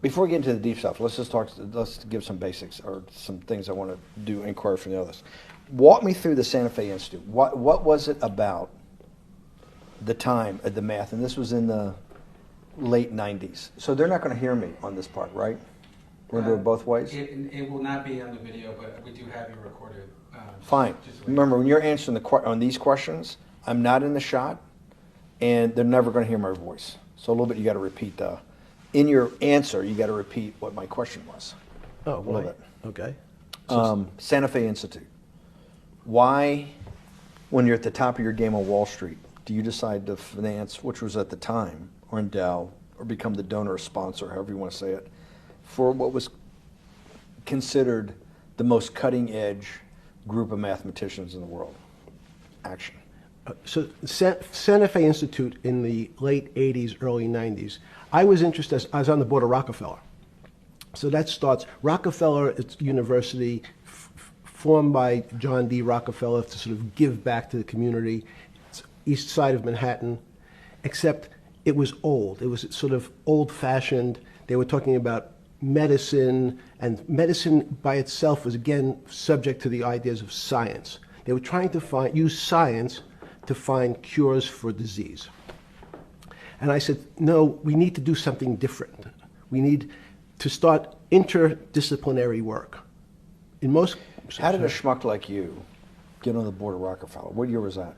Before we get into the deep stuff, let's give some basics or some things I want to inquire from the others. Walk me through the Santa Fe Institute. What was it about the time of the math? And this was in the late 90s. So they're not going to hear me on this part, right? We're going to do it both ways? It will not be on the video, but we do have you recorded. Fine. Remember, when you're answering on these questions, I'm not in the shot, and they're never going to hear my voice. So a little bit you got to repeat. In your answer, you got to repeat what my question was. Oh, a little bit. Okay. Santa Fe Institute. Why, when you're at the top of your game on Wall Street, do you decide to finance, which was at the time, or endow, or become the donor or sponsor, however you want to say it, for what was considered the most cutting-edge group of mathematicians in the world? Action. So Santa Fe Institute in the late 80s, early 90s, I was interested, I was on the board of Rockefeller. So that starts, Rockefeller University, formed by John D. Rockefeller to sort of give back to the community. It's east side of Manhattan, except it was old. It was sort of old-fashioned. They were talking about medicine, and medicine by itself was, again, subject to the ideas of science. They were trying to use science to find cures for disease. And I said, no, we need to do something different. We need to start interdisciplinary work. In most... How did a schmuck like you get on the board of Rockefeller? What year was that?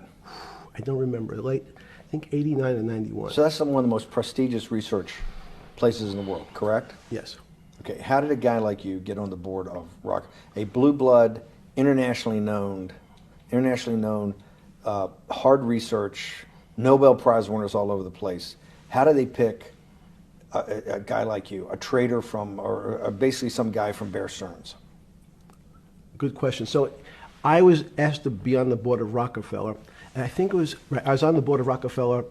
I don't remember. Late, I think 89 and 91. So that's one of the most prestigious research places in the world, correct? Yes. Okay, how did a guy like you get on the board of a blue blood, internationally known, hard research, Nobel Prize winners all over the place? How do they pick a guy like you, a trader from, or basically some guy from Bear Stearns? Good question. So I was asked to be on the board of Rockefeller, and I think it was, I was on the board of Rockefeller,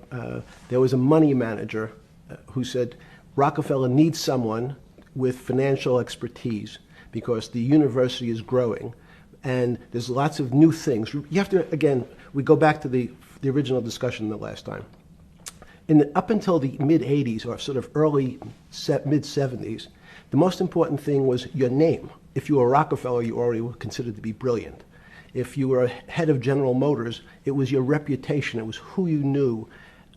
there was a money manager who said, Rockefeller needs someone with financial expertise because the university is growing and there's lots of new things. You have to, again, we go back to the original discussion the last time. Up until the mid-'80s or sort of early mid-'70s, the most important thing was your name. If you were Rockefeller, you already were considered to be brilliant. If you were head of General Motors, it was your reputation. It was who you knew,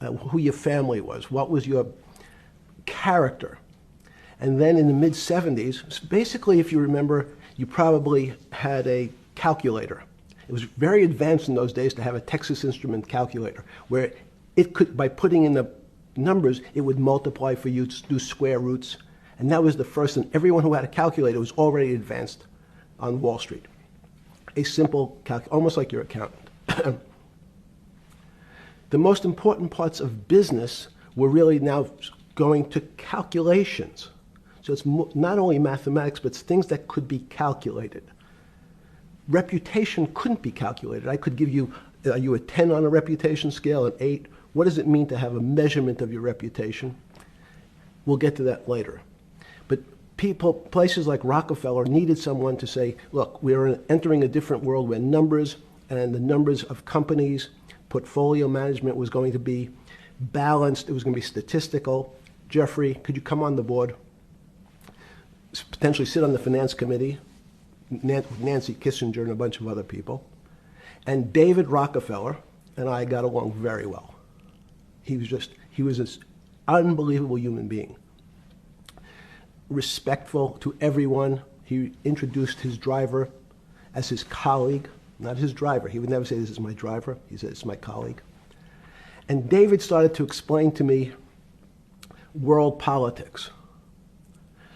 who your family was, what was your character. And then in the mid-'70s, basically, if you remember, you probably had a calculator. It was very advanced in those days to have a Texas Instrument calculator, where it could, by putting in the numbers, it would multiply for you to do square roots. And that was the first, and everyone who had a calculator was already advanced on Wall Street. A simple calculator, almost like your accountant. The most important parts of business were really now going to calculations. So it's not only mathematics, but it's things that could be calculated. Reputation couldn't be calculated. I could give you, are you a 10 on a reputation scale, an 8? What does it mean to have a measurement of your reputation? We'll get to that later. But places like Rockefeller needed someone to say, look, we're entering a different world where numbers and the numbers of companies, portfolio management was going to be balanced. It was going to be statistical. Jeffrey, could you come on the board? Potentially sit on the finance committee, Nancy Kissinger and a bunch of other people. And David Rockefeller and I got along very well. He was an unbelievable human being. Respectful to everyone. He introduced his driver as his colleague, not his driver. He would never say, this is my driver. He said, it's my colleague. And David started to explain to me world politics.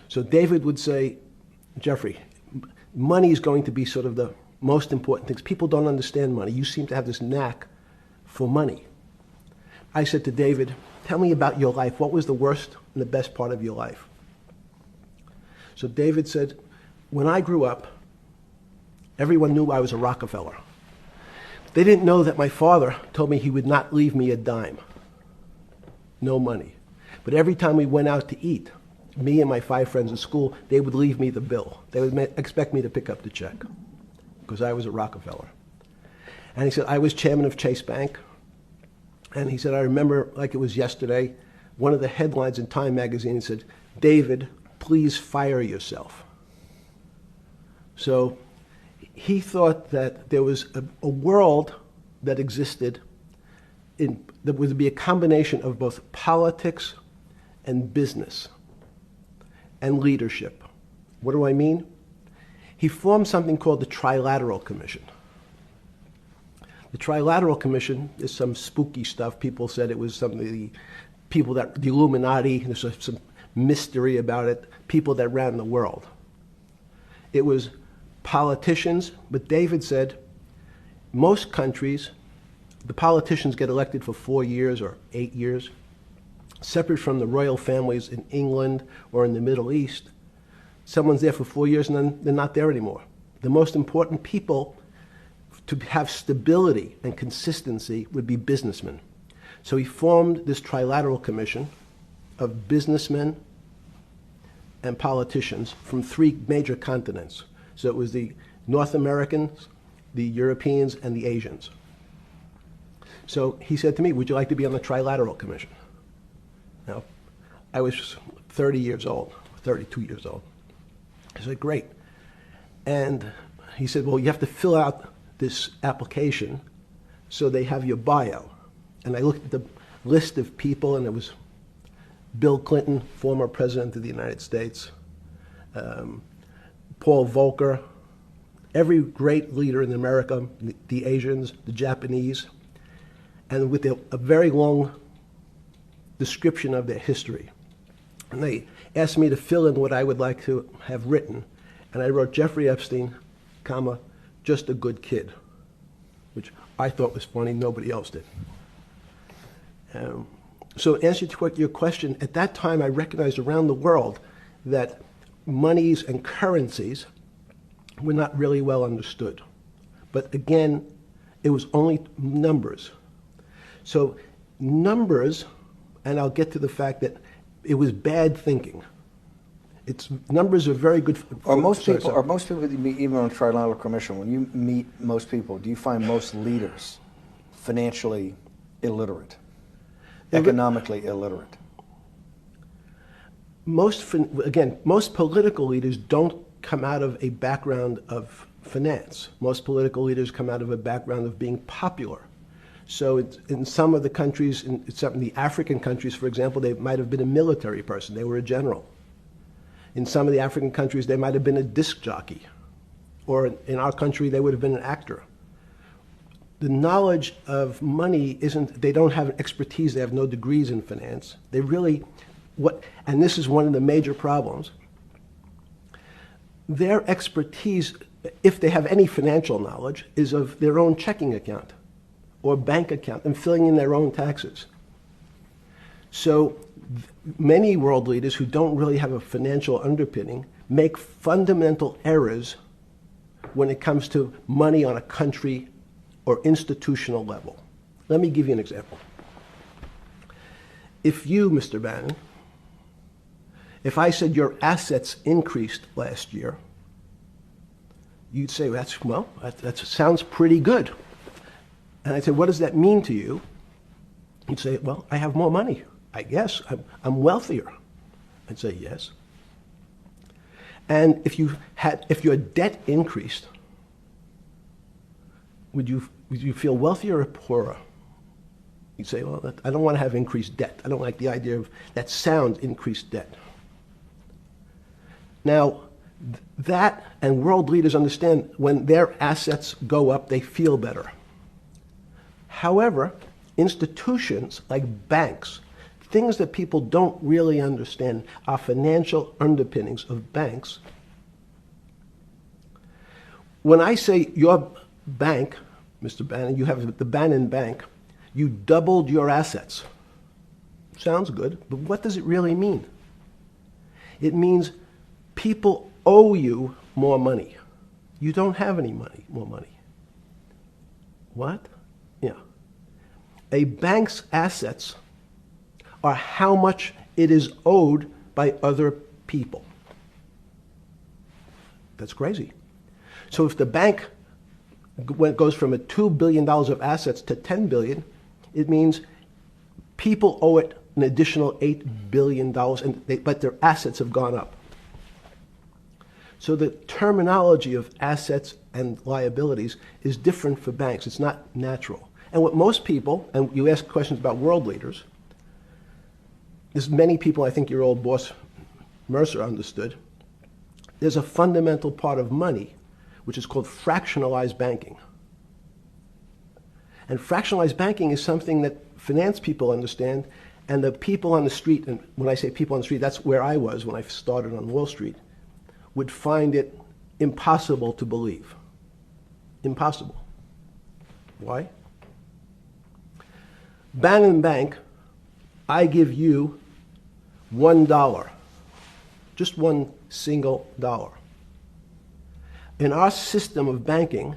So David would say, Jeffrey, money is going to be sort of the most important things. People don't understand money. You seem to have this knack for money. I said to David, tell me about your life. What was the worst and the best part of your life? So David said, when I grew up, everyone knew I was a Rockefeller. They didn't know that my father told me he would not leave me a dime. No money. But every time we went out to eat, me and my 5 friends in school, they would leave me the bill. They would expect me to pick up the check because I was a Rockefeller. And he said, I was chairman of Chase Bank. And he said, I remember like it was yesterday, one of the headlines in Time magazine said, David please fire yourself. So he thought that there was a world that existed that would be a combination of both politics and business and leadership. What do I mean? He formed something called the Trilateral Commission. The Trilateral Commission is some spooky stuff. People said it was something the Illuminati, there's some mystery about it, people that ran the world. It was politicians, but David said most countries, the politicians get elected for 4 years or 8 years, separate from the royal families in England or in the Middle East. Someone's there for 4 years and then they're not there anymore. The most important people to have stability and consistency would be businessmen. So he formed this Trilateral Commission of businessmen and politicians from 3 major continents. So it was the North Americans, the Europeans, and the Asians. So he said to me, would you like to be on the Trilateral Commission? Now, I was 30 years old, 32 years old. I said, great. And he said, well, you have to fill out this application so they have your bio. And I looked at the list of people, and it was Bill Clinton, former president of the United States, Paul Volcker, every great leader in America, the Asians, the Japanese, and with a very long description of their history. And they asked me to fill in what I would like to have written. And I wrote Jeffrey Epstein, comma, just a good kid, which I thought was funny, nobody else did. So to answer to your question, at that time I recognized around the world that monies and currencies were not really well understood. But again, it was only numbers. So numbers, and I'll get to the fact that it was bad thinking. Numbers are very good. Are most people that you meet, even on Trilateral Commission, when you meet most people, do you find most leaders financially illiterate, economically illiterate? Most political leaders don't come out of a background of finance. Most political leaders come out of a background of being popular. So in some of the countries, in some of the African countries, for example, they might have been a military person. They were a general. In some of the African countries, they might have been a disc jockey. Or in our country, they would have been an actor. The knowledge of money they don't have expertise, they have no degrees in finance. They really, and this is one of the major problems, their expertise, if they have any financial knowledge, is of their own checking account or bank account and filling in their own taxes. So many world leaders who don't really have a financial underpinning make fundamental errors when it comes to money on a country or institutional level. Let me give you an example. If you, Mr. Bannon, if I said your assets increased last year, you'd say, that sounds pretty good. And I said, what does that mean to you? You'd say, well, I have more money. I guess I'm wealthier. I'd say yes. And if your debt increased, would you feel wealthier or poorer? You'd say, well, I don't want to have increased debt. I don't like the idea of that sound, increased debt. Now, that and world leaders understand when their assets go up, they feel better. However, institutions like banks, things that people don't really understand are financial underpinnings of banks. When I say your bank, Mr. Bannon, you have the Bannon Bank, you doubled your assets. Sounds good, but what does it really mean? It means people owe you more money. You don't have any more money. What? Yeah. A bank's assets are how much it is owed by other people. That's crazy. So if the bank goes from $2 billion of assets to $10 billion, it means people owe it an additional $8 billion, but their assets have gone up. So the terminology of assets and liabilities is different for banks. It's not natural. And what most people, and you ask questions about world leaders, there's many people, I think your old boss Mercer understood, there's a fundamental part of money which is called fractionalized banking. And fractionalized banking is something that finance people understand, and the people on the street, and when I say people on the street, that's where I was when I started on Wall Street, would find it impossible to believe. Impossible. Why? Bannon Bank, I give you $1, just one single dollar. In our system of banking,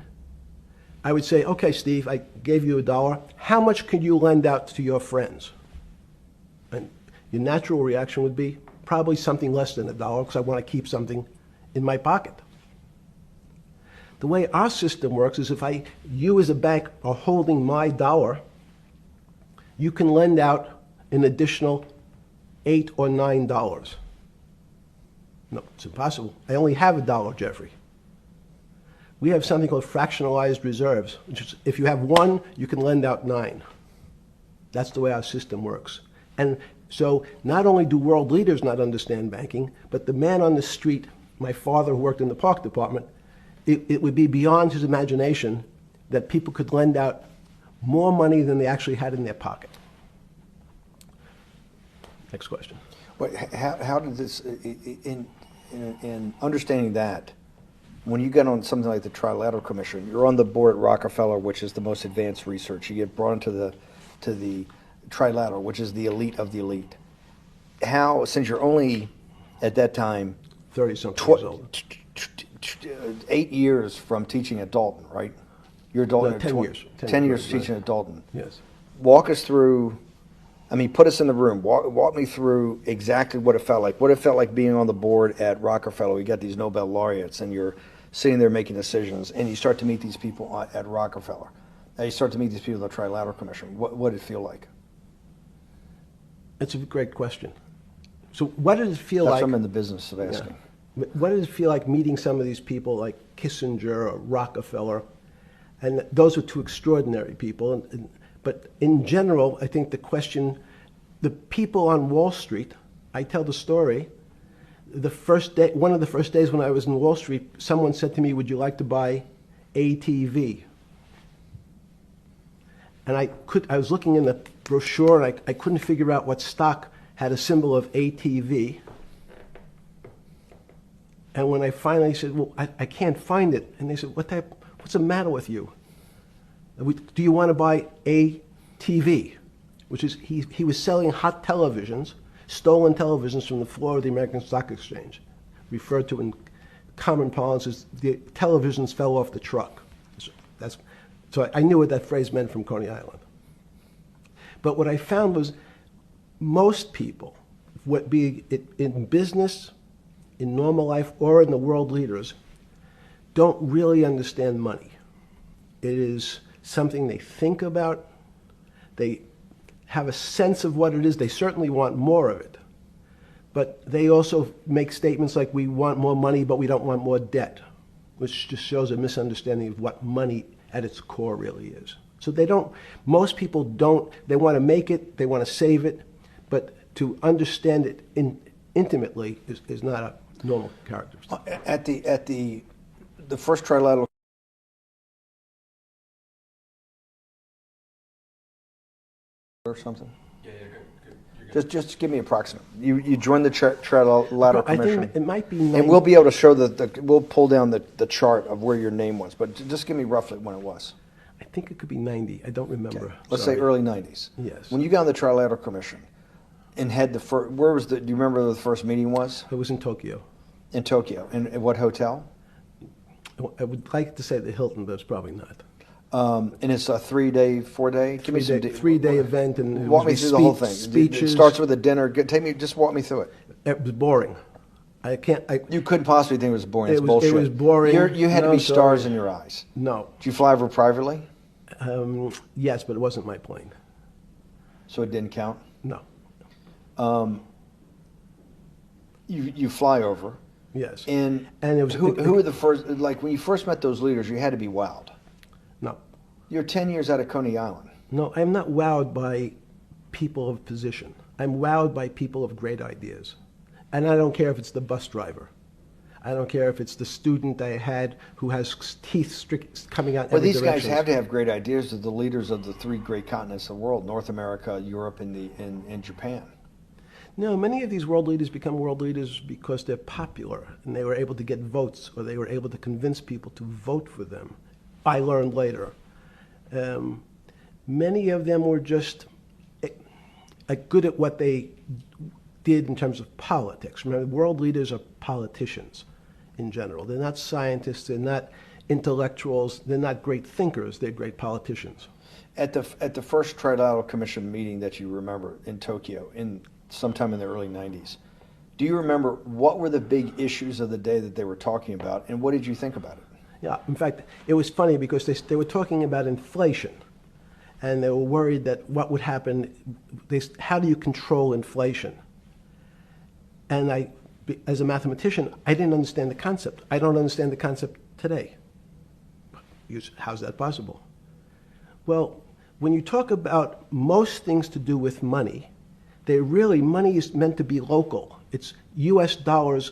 I would say, okay, Steve, I gave you $1. How much could you lend out to your friends? And your natural reaction would be probably something less than $1 because I want to keep something in my pocket. The way our system works is if you as a bank are holding my dollar, you can lend out an additional $8 or $9. No, it's impossible. I only have $1, Jeffrey. We have something called fractionalized reserves, which is if you have 1, you can lend out 9. That's the way our system works. And so not only do world leaders not understand banking, but the man on the street, my father who worked in the park department, it would be beyond his imagination that people could lend out more money than they actually had in their pocket. Next question. Wait, how did this, in understanding that, when you get on something like the Trilateral Commission, you're on the board at Rockefeller, which is the most advanced research. You get brought into the Trilateral, which is the elite of the elite. How, since you're only at that time 30-something years old. 8 years from teaching at Dalton, right? You're at Dalton. No, 10 years. 10 years teaching at Dalton. Yes. Walk us through. I mean, put us in the room. Walk me through exactly what it felt like. What it felt like being on the board at Rockefeller. We got these Nobel laureates, and you're sitting there making decisions, and you start to meet these people at Rockefeller. Now you start to meet these people at the Trilateral Commission. What did it feel like? It's a great question. So what did it feel That's like? what I'm in the business of asking. Yeah. What did it feel like meeting some of these people like Kissinger or Rockefeller? And those were two extraordinary people. But in general, I think the question, the people on Wall Street, I tell the story, the first day, one of the first days when I was in Wall Street, someone said to me, would you like to buy ATV? And I was looking in the brochure and I couldn't figure out what stock had a symbol of ATV. And when I finally said, well, I can't find it. And they said, what's the matter with you? Do you want to buy ATV? Which is, he was selling hot televisions, stolen televisions from the floor of the American Stock Exchange, referred to in common parlance as the televisions fell off the truck. So I knew what that phrase meant from Coney Island. But what I found was most people, be it in business, in normal life, or in the world leaders, don't really understand money. It is something they think about. They have a sense of what it is. They certainly want more of it. But they also make statements like, we want more money, but we don't want more debt, which just shows a misunderstanding of what money at its core really is. So most people don't, they want to make it, they want to save it, but to understand it intimately is not a normal characteristic. At the first Trilateral or something? Yeah, good. Just give me approximate. You joined the Trilateral Commission. I think it might be 90. And we'll be able to show we'll pull down the chart of where your name was, but just give me roughly when it was. I think it could be 90. I don't remember. Okay. Let's say early 90s. Yes. When you got on the Trilateral Commission and had the first, do you remember where the first meeting was? It was in Tokyo. In Tokyo. And at what hotel? I would like to say the Hilton, but it's probably not. And it's a 3-day, 4-day? Give me some 3-day event, and walk me through the whole thing. Speeches. It starts with a dinner. Just walk me through it. It was boring. You couldn't possibly think it was boring. It's bullshit. It was boring. You had to be stars in your eyes. No. Did you fly over privately? Yes, but it wasn't my plane. So it didn't count? No. You fly over. Yes. And it was who were the first? Like when you first met those leaders, you had to be wowed. No. You're 10 years out of Coney Island. No, I'm not wowed by people of position. I'm wowed by people of great ideas. And I don't care if it's the bus driver. I don't care if it's the student I had who has teeth coming out Well, every these direction. guys have to have great ideas. They're the leaders of the three great continents of the world: North America, Europe, and Japan. No, many of these world leaders become world leaders because they're popular and they were able to get votes, or they were able to convince people to vote for them. I learned later. Many of them were just good at what they did in terms of politics. Remember, world leaders are politicians in general. They're not scientists, they're not intellectuals, they're not great thinkers, they're great politicians. At the first Trilateral Commission meeting that you remember in Tokyo, sometime in the early 90s, do you remember what were the big issues of the day that they were talking about, and what did you think about it? Yeah, in fact, it was funny because they were talking about inflation, and they were worried that what would happen, how do you control inflation? And as a mathematician, I didn't understand the concept. I don't understand the concept today. How's that possible? Well, when you talk about most things to do with money, money is meant to be local. It's US dollars.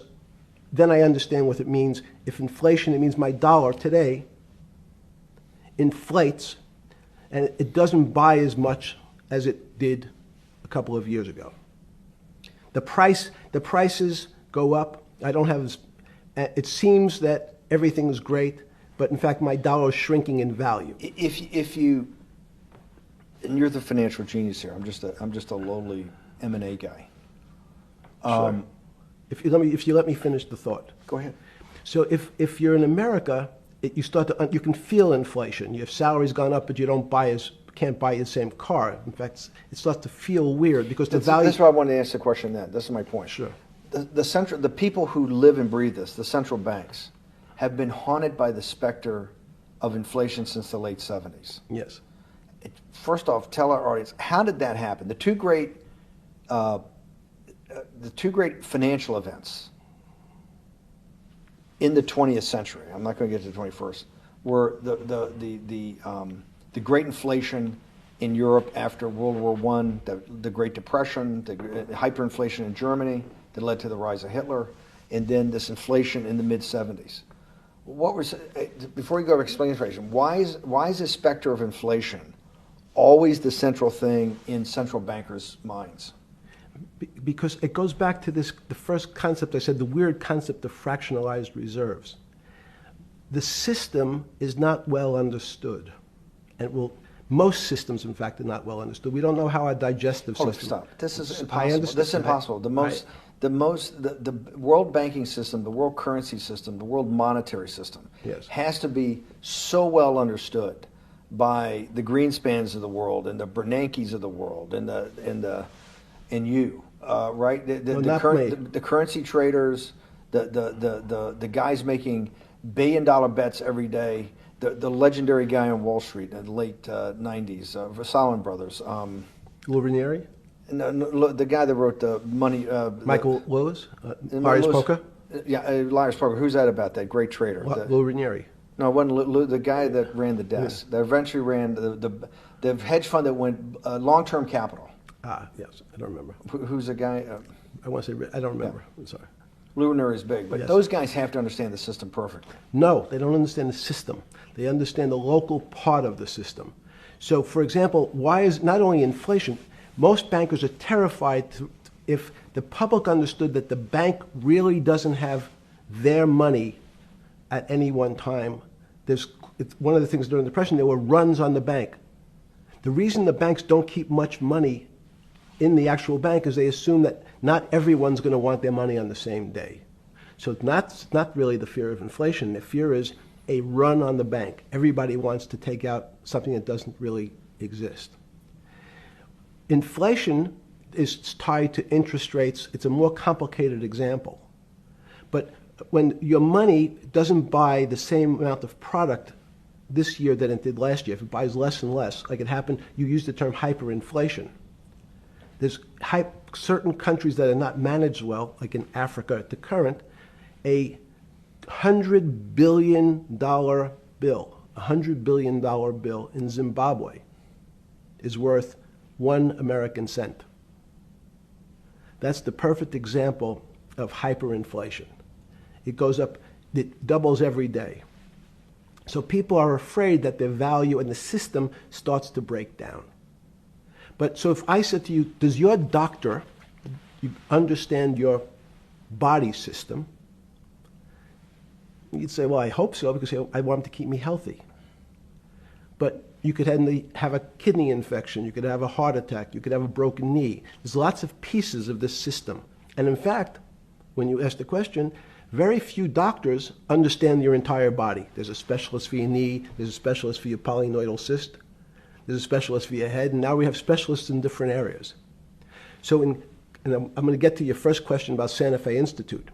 Then I understand what it means. If inflation, it means my dollar today inflates, and it doesn't buy as much as it did a couple of years ago. The prices go up. It seems that everything is great, but in fact my dollar is shrinking in value. And you're the financial genius here. I'm just a lowly M&A guy. Sure. If you let me finish the thought. Go ahead. So if you're in America, you can feel inflation. Your salary's gone up, but you can't buy the same car. In fact, it starts to feel weird because the value. That's why I wanted to ask the question then. This is my point. Sure. The people who live and breathe this, the central banks, have been haunted by the specter of inflation since the late 70s. Yes. First off, tell our audience, how did that happen? The two great financial events in the 20th century, I'm not going to get to the 21st, were the Great Inflation in Europe after World War I, the Great Depression, the hyperinflation in Germany that led to the rise of Hitler, and then this inflation in the mid-70s. Before you go to explain inflation, why is this specter of inflation always the central thing in central bankers' minds? Because it goes back to the first concept I said, the weird concept of fractionalized reserves. The system is not well understood. And most systems, in fact, are not well understood. We don't know how our digestive system. Stop. This is impossible. I understand. This is impossible. The world banking system, the world currency system, the world monetary system has to be so well understood by the Greenspans of the world and the Bernankes of the world and you, right? The currency traders, the guys making billion-dollar bets every day. The legendary guy on Wall Street in the late 90s, Salomon Brothers. Lou Ranieri? No, the guy that wrote the money. Michael Lewis? Lars Poker? Yeah, Lars Poker. Who's that about? That great trader. Lou Ranieri. No, it wasn't Lou, the guy that ran the desk. That eventually ran the hedge fund that went long-term capital. Yes, I don't remember. Who's the guy? I want to say, I don't remember. Yeah. I'm sorry. Lou Ranieri is big, but those guys have to understand the system perfectly. No, they don't understand the system. They understand the local part of the system. So, for example, why is not only inflation, most bankers are terrified if the public understood that the bank really doesn't have their money at any one time. It's one of the things during the Depression, there were runs on the bank. The reason the banks don't keep much money in the actual bank is they assume that not everyone's going to want their money on the same day. So it's not really the fear of inflation. The fear is a run on the bank. Everybody wants to take out something that doesn't really exist. Inflation is tied to interest rates. It's a more complicated example. But when your money doesn't buy the same amount of product this year than it did last year, if it buys less and less, like it happened, you used the term hyperinflation. There's certain countries that are not managed well, like in Africa at the current, A $100 billion bill, in Zimbabwe is worth 1 American cent. That's the perfect example of hyperinflation. It goes up, it doubles every day. So people are afraid that their value in the system starts to break down. But so if I said to you, does your doctor understand your body system? You'd say, well, I hope so, because I want him to keep me healthy. But you could have a kidney infection, you could have a heart attack, you could have a broken knee. There's lots of pieces of this system. And in fact, when you ask the question, very few doctors understand your entire body. There's a specialist for your knee, there's a specialist for your polynoidal cyst, there's a specialist for your head, and now we have specialists in different areas. So and I'm going to get to your first question about Santa Fe Institute.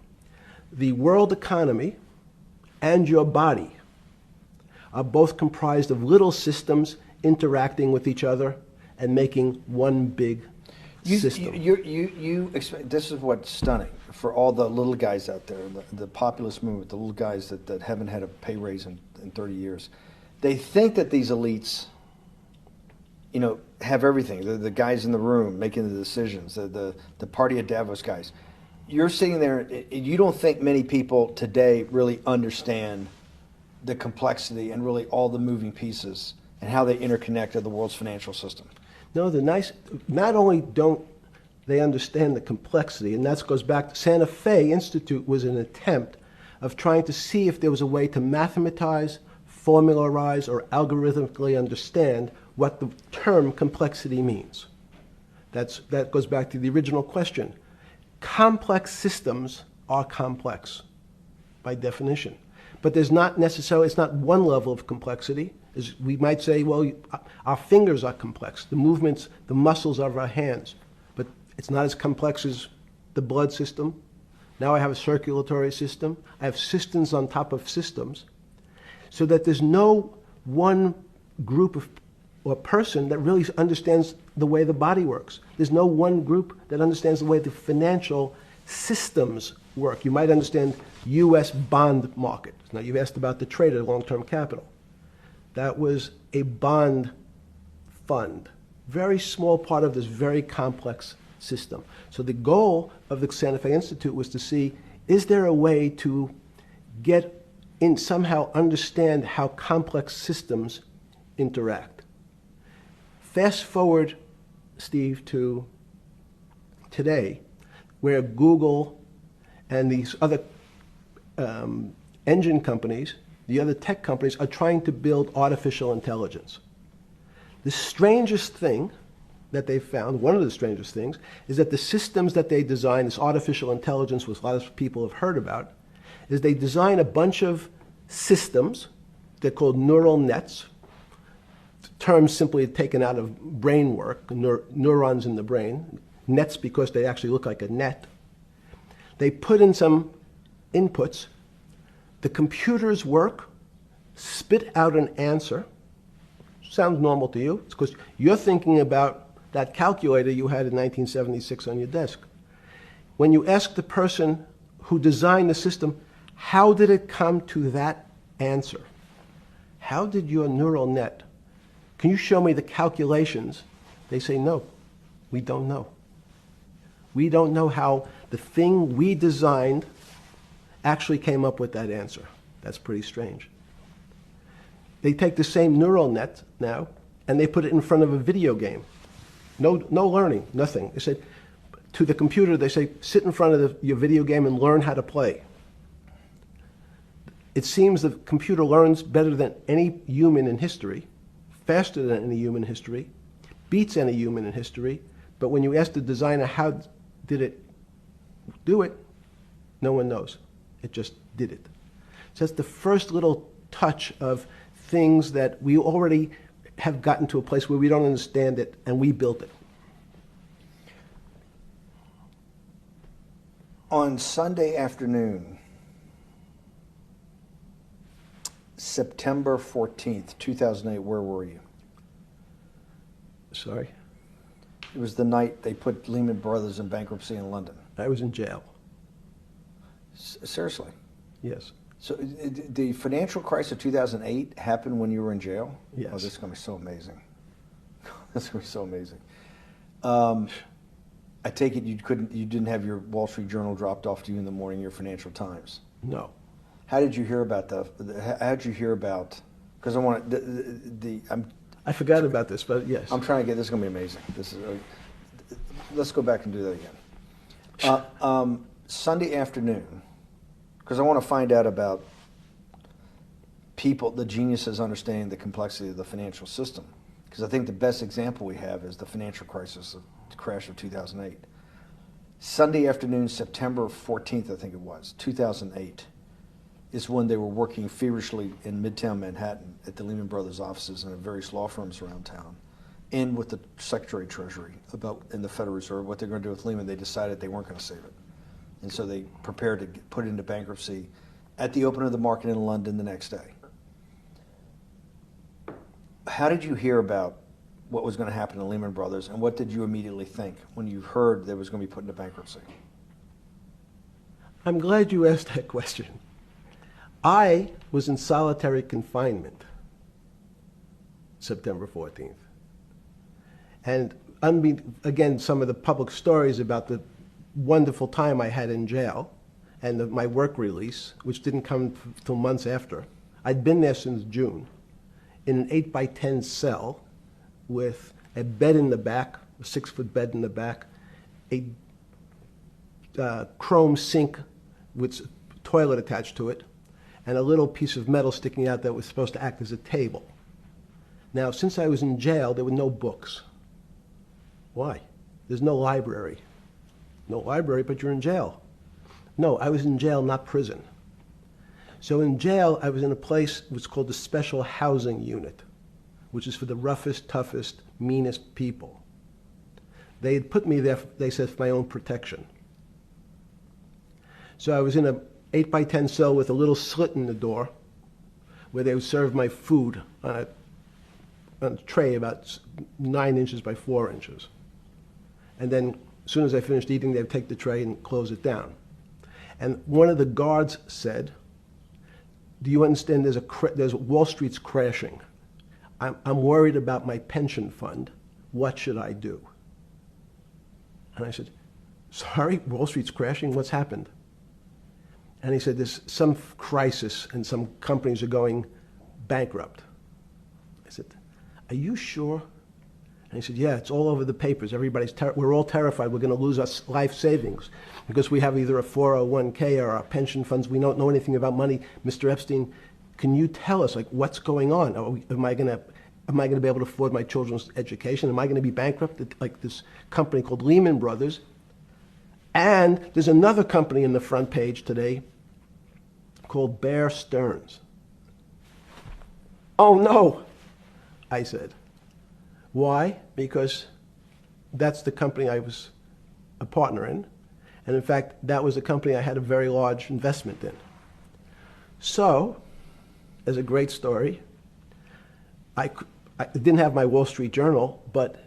The world economy and your body are both comprised of little systems interacting with each other and making one big system. This is what's stunning for all the little guys out there, the populist movement, the little guys that haven't had a pay raise in 30 years. They think that these elites, have everything. The guys in the room making the decisions, the party at Davos guys. You're sitting there, you don't think many people today really understand the complexity and really all the moving pieces and how they interconnect to the world's financial system. No, not only don't they understand the complexity, and that goes back to Santa Fe Institute was an attempt of trying to see if there was a way to mathematize, formularize, or algorithmically understand what the term complexity means. That goes back to the original question. Complex systems are complex by definition. But there's not necessarily, it's not one level of complexity. As we might say, well, our fingers are complex, the movements, the muscles of our hands. But it's not as complex as the blood system. Now I have a circulatory system. I have systems on top of systems. So that there's no one group of or person that really understands the way the body works. There's no one group that understands the way the financial systems work. You might understand U.S. bond market. Now you've asked about the trade of long-term capital. That was a bond fund, very small part of this very complex system. So the goal of the Santa Fe Institute was to see, is there a way to get in, somehow understand how complex systems interact? Fast forward, Steve, to today, where Google and these other engine companies, the other tech companies, are trying to build artificial intelligence. The strangest thing that they found, one of the strangest things, is that the systems that they design, this artificial intelligence, which a lot of people have heard about, is they design a bunch of systems. They're called neural nets. The term simply taken out of brain work, neurons in the brain. Nets because they actually look like a net. They put in some inputs. The computers work, spit out an answer. Sounds normal to you. It's because you're thinking about that calculator you had in 1976 on your desk. When you ask the person who designed the system, how did it come to that answer? How did your neural net, can you show me the calculations? They say, no, we don't know. We don't know how the thing we designed actually came up with that answer. That's pretty strange. They take the same neural net now and they put it in front of a video game. No learning, nothing. They said to the computer, they say, sit in front of your video game and learn how to play. It seems the computer learns better than any human in history, faster than any human in history, beats any human in history, but when you ask the designer how did it do it, no one knows. It just did it. So that's the first little touch of things that we already have gotten to a place where we don't understand it, and we built it. On Sunday afternoon, September 14th, 2008, where were you? Sorry? It was the night they put Lehman Brothers in bankruptcy in London. I was in jail. Seriously. Yes. So the financial crisis of 2008 happened when you were in jail? Yes. Oh, this is going to be so amazing. This is going to be so amazing. I take it you didn't have your Wall Street Journal dropped off to you in the morning, your Financial Times. No. How did you hear about because I want I forgot about this, but yes. I'm trying to get, this is going to be amazing. Let's go back and do that again. Sunday afternoon, because I want to find out about people, the geniuses understanding the complexity of the financial system. Because I think the best example we have is the financial crisis, the crash of 2008. Sunday afternoon, September 14th, I think it was, 2008, is when they were working feverishly in Midtown Manhattan at the Lehman Brothers offices and at various law firms around town, and with the Secretary of Treasury in the Federal Reserve, what they're going to do with Lehman. They decided they weren't going to save it. And so they prepared to put it into bankruptcy at the open of the market in London the next day. How did you hear about what was going to happen to Lehman Brothers, and what did you immediately think when you heard that it was going to be put into bankruptcy? I'm glad you asked that question. I was in solitary confinement September 14th. And again, some of the public stories about the wonderful time I had in jail and my work release, which didn't come till months after. I'd been there since June in an 8x10 cell with a bed in the back, a 6-foot bed in the back, a chrome sink with a toilet attached to it, and a little piece of metal sticking out that was supposed to act as a table. Now, since I was in jail, there were no books. Why? There's no library. No library, but you're in jail. No, I was in jail, not prison. So in jail, I was in a place what's called the Special Housing Unit, which is for the roughest, toughest, meanest people. They had put me there, they said, for my own protection. So I was in a 8x10 cell with a little slit in the door where they would serve my food on a tray about 9 inches by 4 inches. And then as soon as I finished eating, they would take the tray and close it down. And one of the guards said, do you understand there's Wall Street's crashing. I'm worried about my pension fund. What should I do? And I said, sorry, Wall Street's crashing? What's happened? And he said, there's some crisis and some companies are going bankrupt. I said, are you sure? And he said, yeah, it's all over the papers. We're all terrified we're going to lose our life savings because we have either a 401k or our pension funds. We don't know anything about money. Mr. Epstein, can you tell us, like, what's going on? Am I going to be able to afford my children's education? Am I going to be bankrupt like this company called Lehman Brothers? And there's another company in the front page today called Bear Stearns. Oh, no, I said. Why? Because that's the company I was a partner in. And in fact, that was the company I had a very large investment in. So, as a great story, I didn't have my Wall Street Journal, but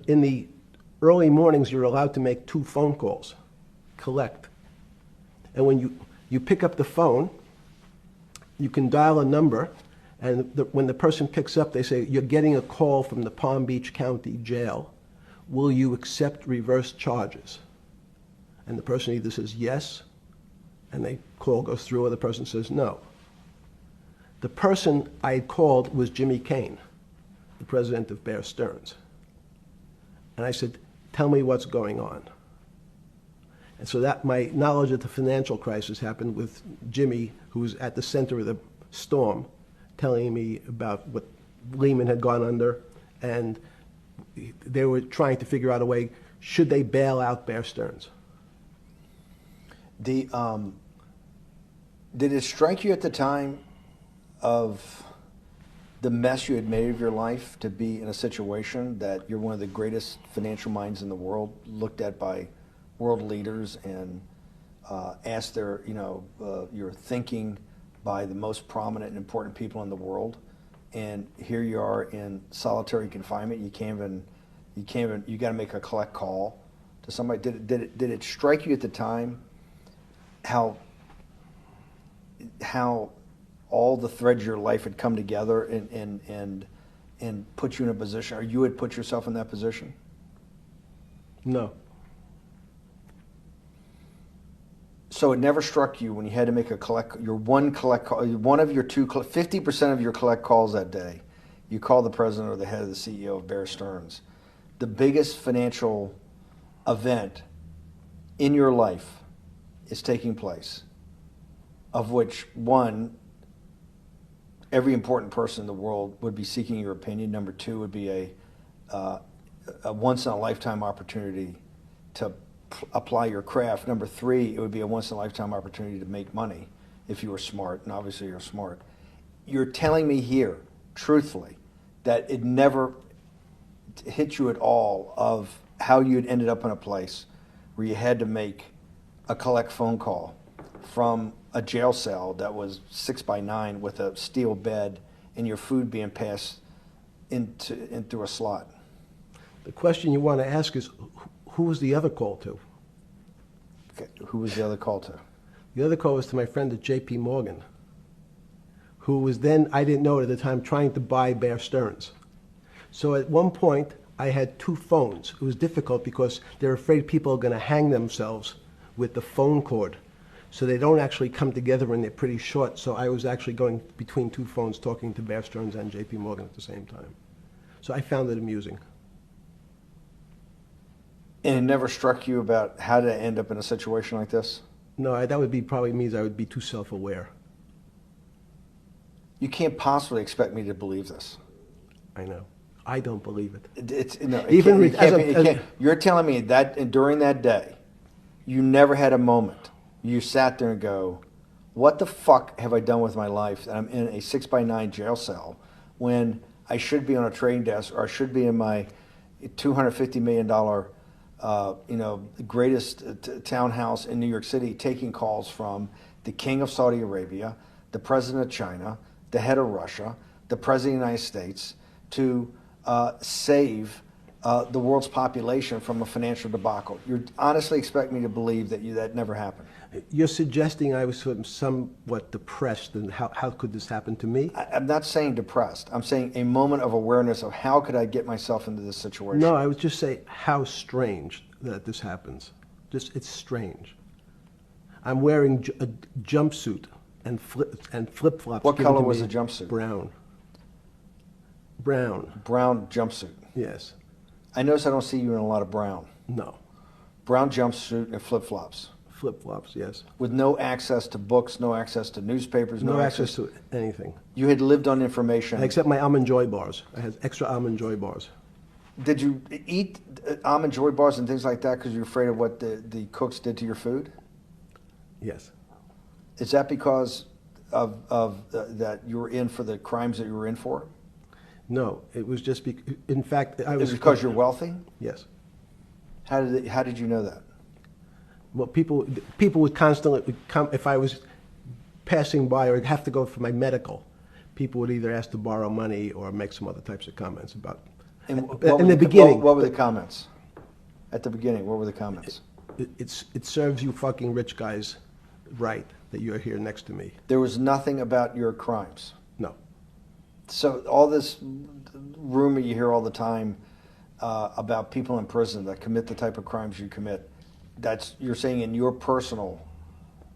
in the early mornings, you're allowed to make 2 phone calls, collect. And when you pick up the phone, you can dial a number, and when the person picks up, they say, you're getting a call from the Palm Beach County Jail. Will you accept reverse charges? And the person either says yes, and the call goes through, or the person says no. The person I had called was Jimmy Kane, the president of Bear Stearns. And I said, tell me what's going on. And so that my knowledge of the financial crisis happened with Jimmy, who was at the center of the storm, telling me about what Lehman had gone under, and they were trying to figure out a way, should they bail out Bear Stearns? Did it strike you at the time of the mess you had made of your life to be in a situation that you're one of the greatest financial minds in the world, looked at by world leaders and asked your thinking by the most prominent and important people in the world, and here you are in solitary confinement. You got to make a collect call to somebody. Did it strike you at the time how all the threads of your life had come together and put you in a position, or you had put yourself in that position? No. So it never struck you when you had to make one of your 50% of your collect calls that day, you call the president or the head of the CEO of Bear Stearns. The biggest financial event in your life is taking place, of which one, every important person in the world would be seeking your opinion. Number two would be a once-in-a-lifetime opportunity to apply your craft. Number three, it would be a once-in-a-lifetime opportunity to make money if you were smart, and obviously you're smart. You're telling me here, truthfully, that it never hit you at all of how you'd ended up in a place where you had to make a collect phone call from a jail cell that was 6x9 with a steel bed and your food being passed in through a slot. The question you want to ask is, who was the other call to? Okay. Who was the other call to? The other call was to my friend at J.P. Morgan, who was then, I didn't know it at the time, trying to buy Bear Stearns. So at one point, I had two phones. It was difficult because they're afraid people are going to hang themselves with the phone cord. So they don't actually come together and they're pretty short. So I was actually going between two phones talking to Bear Stearns and J.P. Morgan at the same time. So I found it amusing. And it never struck you about how to end up in a situation like this? No, that would be probably means I would be too self-aware. You can't possibly expect me to believe this. I know. I don't believe it. You're telling me that during that day, you never had a moment. You sat there and go, what the fuck have I done with my life that I'm in a 6x9 jail cell when I should be on a trading desk, or I should be in my $250 million greatest townhouse in New York City, taking calls from the king of Saudi Arabia, the president of China, the head of Russia, the president of the United States, to save the world's population from a financial debacle. You honestly expect me to believe that never happened? You're suggesting I was somewhat depressed, and how could this happen to me? I'm not saying depressed. I'm saying a moment of awareness of how could I get myself into this situation. No, I would just say how strange that this happens. It's strange. I'm wearing a jumpsuit and flip-flops. What color was the jumpsuit? Brown. Brown. Brown jumpsuit. Yes. I notice I don't see you in a lot of brown. No. Brown jumpsuit and flip-flops. Flip-flops, yes. With no access to books, no access to newspapers, no access to anything. You had lived on information. Except my Almond Joy bars. I had extra Almond Joy bars. Did you eat Almond Joy bars and things like that because you're afraid of what the cooks did to your food? Yes. Is that because of that you were in for the crimes that you were in for? No, it was just in fact, I was. Is it because you're wealthy? Yes. How did you know that? Well, people would constantly come if I was passing by or have to go for my medical. People would either ask to borrow money or make some other types of comments about. In the beginning, what were the comments? At the beginning, what were the comments? It serves you fucking rich guys right that you're here next to me. There was nothing about your crimes. No. So all this rumor you hear all the time about people in prison that commit the type of crimes you commit, you're saying in your personal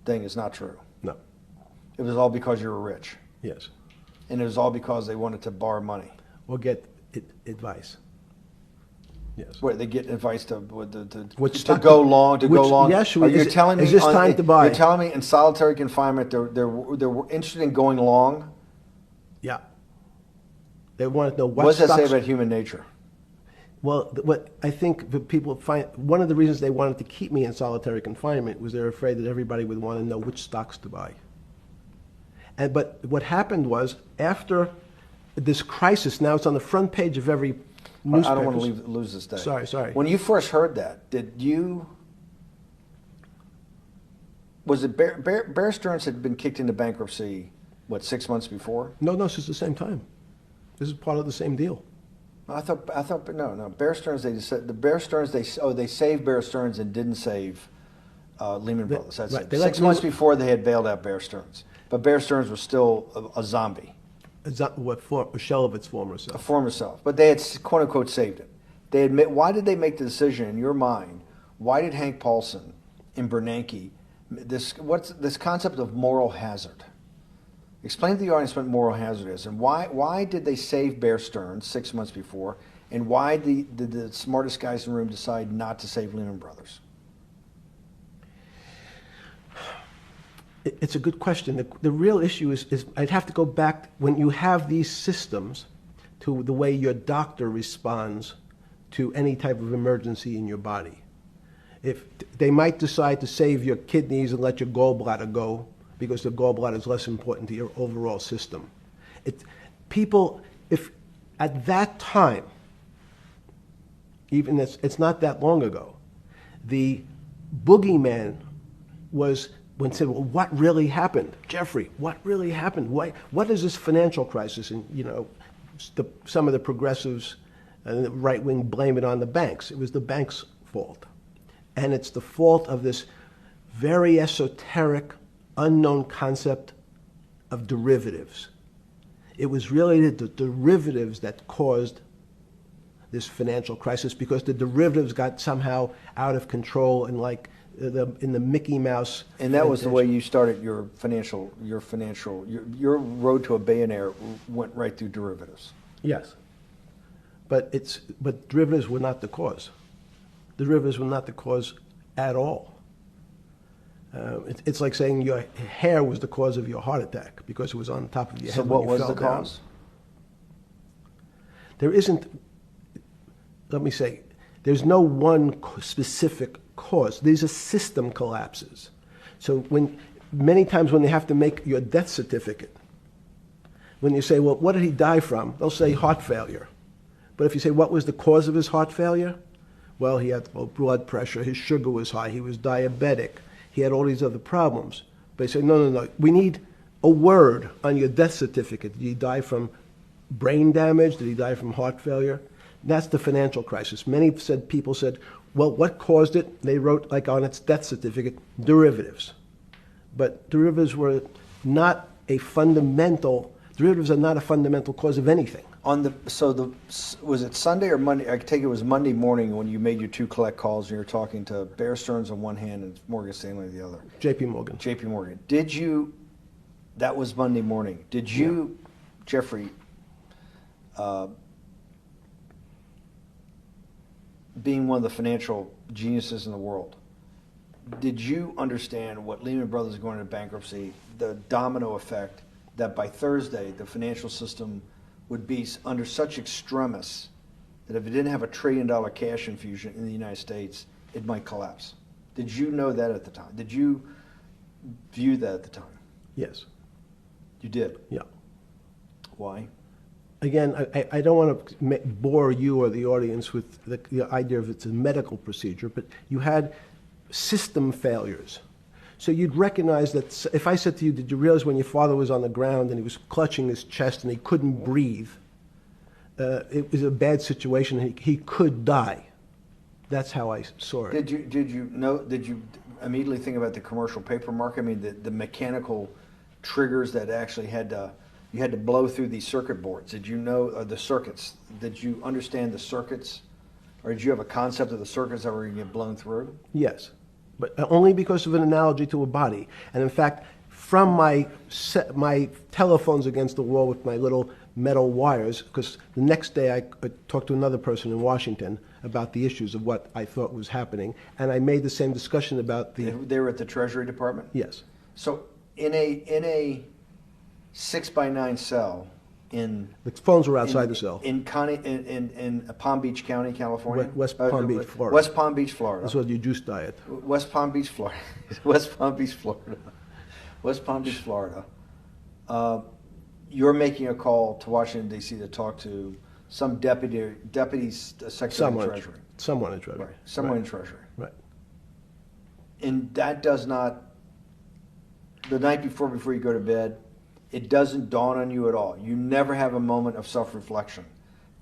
thing is not true. No. It was all because you were rich. Yes. And it was all because they wanted to borrow money. Or get advice. Yes. Where they get advice to go long. Yes, you're telling me is this time to buy? You're telling me in solitary confinement they were interested in going long. Yeah. They want to know what does that say stocks. about human nature? Well, what I think the people find, one of the reasons they wanted to keep me in solitary confinement was they're afraid that everybody would want to know which stocks to buy. But what happened was, after this crisis, now it's on the front page of every newspaper. I don't want to lose this day. Sorry. When you first heard that, was it Bear Stearns had been kicked into bankruptcy, 6 months before? No, this is the same time. This is part of the same deal. I thought no. Bear Stearns, they saved Bear Stearns and didn't save Lehman Brothers. That's right. it. They 6 let months Lehman- before they had bailed out Bear Stearns. But Bear Stearns was still a zombie, A shell of its former a self. former self. But they had, quote unquote, saved it. They admit, why did they make the decision in your mind? Why did Hank Paulson and Bernanke, what's this concept of moral hazard? Explain to the audience what moral hazard is, and why did they save Bear Stearns 6 months before, and why did the smartest guys in the room decide not to save Lehman Brothers? It's a good question. The real issue is I'd have to go back when you have these systems to the way your doctor responds to any type of emergency in your body. If they might decide to save your kidneys and let your gallbladder go because the gallbladder is less important to your overall system. If at that time, even it's not that long ago, the boogeyman was when said, well, what really happened? Jeffrey, what really happened? What is this financial crisis? And, some of the progressives and the right wing blame it on the banks. It was the banks' fault. And it's the fault of this very esoteric, unknown concept of derivatives. It was really the derivatives that caused this financial crisis because the derivatives got somehow out of control and in the Mickey Mouse. And that was the way you started your road to a billionaire went right through derivatives. Yes. But derivatives were not the cause. Derivatives were not the cause at all. It's like saying your hair was the cause of your heart attack because it was on top of your head. So what was the cause? There isn't, let me say, there's no one specific cause. These are system collapses. So many times when they have to make your death certificate, when you say, well, what did he die from? They'll say heart failure. But if you say, what was the cause of his heart failure? Well, he had low blood pressure, his sugar was high, he was diabetic, he had all these other problems. But they say, no, we need a word on your death certificate. Did he die from brain damage? Did he die from heart failure? That's the financial crisis. Many people said, well, what caused it? They wrote, like on its death certificate, derivatives. But derivatives are not a fundamental cause of anything. Was it Sunday or Monday? I take it was Monday morning when you made your two collect calls and you were talking to Bear Stearns on one hand and Morgan Stanley on the other. J.P. Morgan. J.P. Morgan. That was Monday morning. Did you, Jeffrey, being one of the financial geniuses in the world, did you understand what Lehman Brothers going into bankruptcy, the domino effect, that by Thursday the financial system would be under such extremis that if it didn't have $1 trillion cash infusion in the United States, it might collapse? Did you know that at the time? Did you view that at the time? Yes. You did? Yeah. Why? Again, I don't want to bore you or the audience with the idea of it's a medical procedure, but you had system failures. So you'd recognize that if I said to you, did you realize when your father was on the ground and he was clutching his chest and he couldn't breathe, it was a bad situation, he could die. That's how I saw it. Did you immediately think about the commercial paper market? I mean, the mechanical triggers that actually you had to blow through these circuit boards. Did you know the circuits? Did you understand the circuits? Or did you have a concept of the circuits that were going to get blown through? Yes, but only because of an analogy to a body. And in fact, from my telephones against the wall with my little metal wires, because the next day I talked to another person in Washington about the issues of what I thought was happening, and I made the same discussion about the... They were at the Treasury Department? Yes. So in a 6x9 cell in... The phones were outside the cell. In Palm Beach County, California? West Palm Beach, Florida. West Palm Beach, Florida. That's what your juice diet. West Palm Beach, Florida. West Palm Beach, Florida. West Palm Beach, Florida. You're making a call to Washington, D.C. to talk to some deputy secretary of Treasury. Someone in Treasury. Right. Someone in Treasury. Right. And that does not, the night before you go to bed, it doesn't dawn on you at all. You never have a moment of self-reflection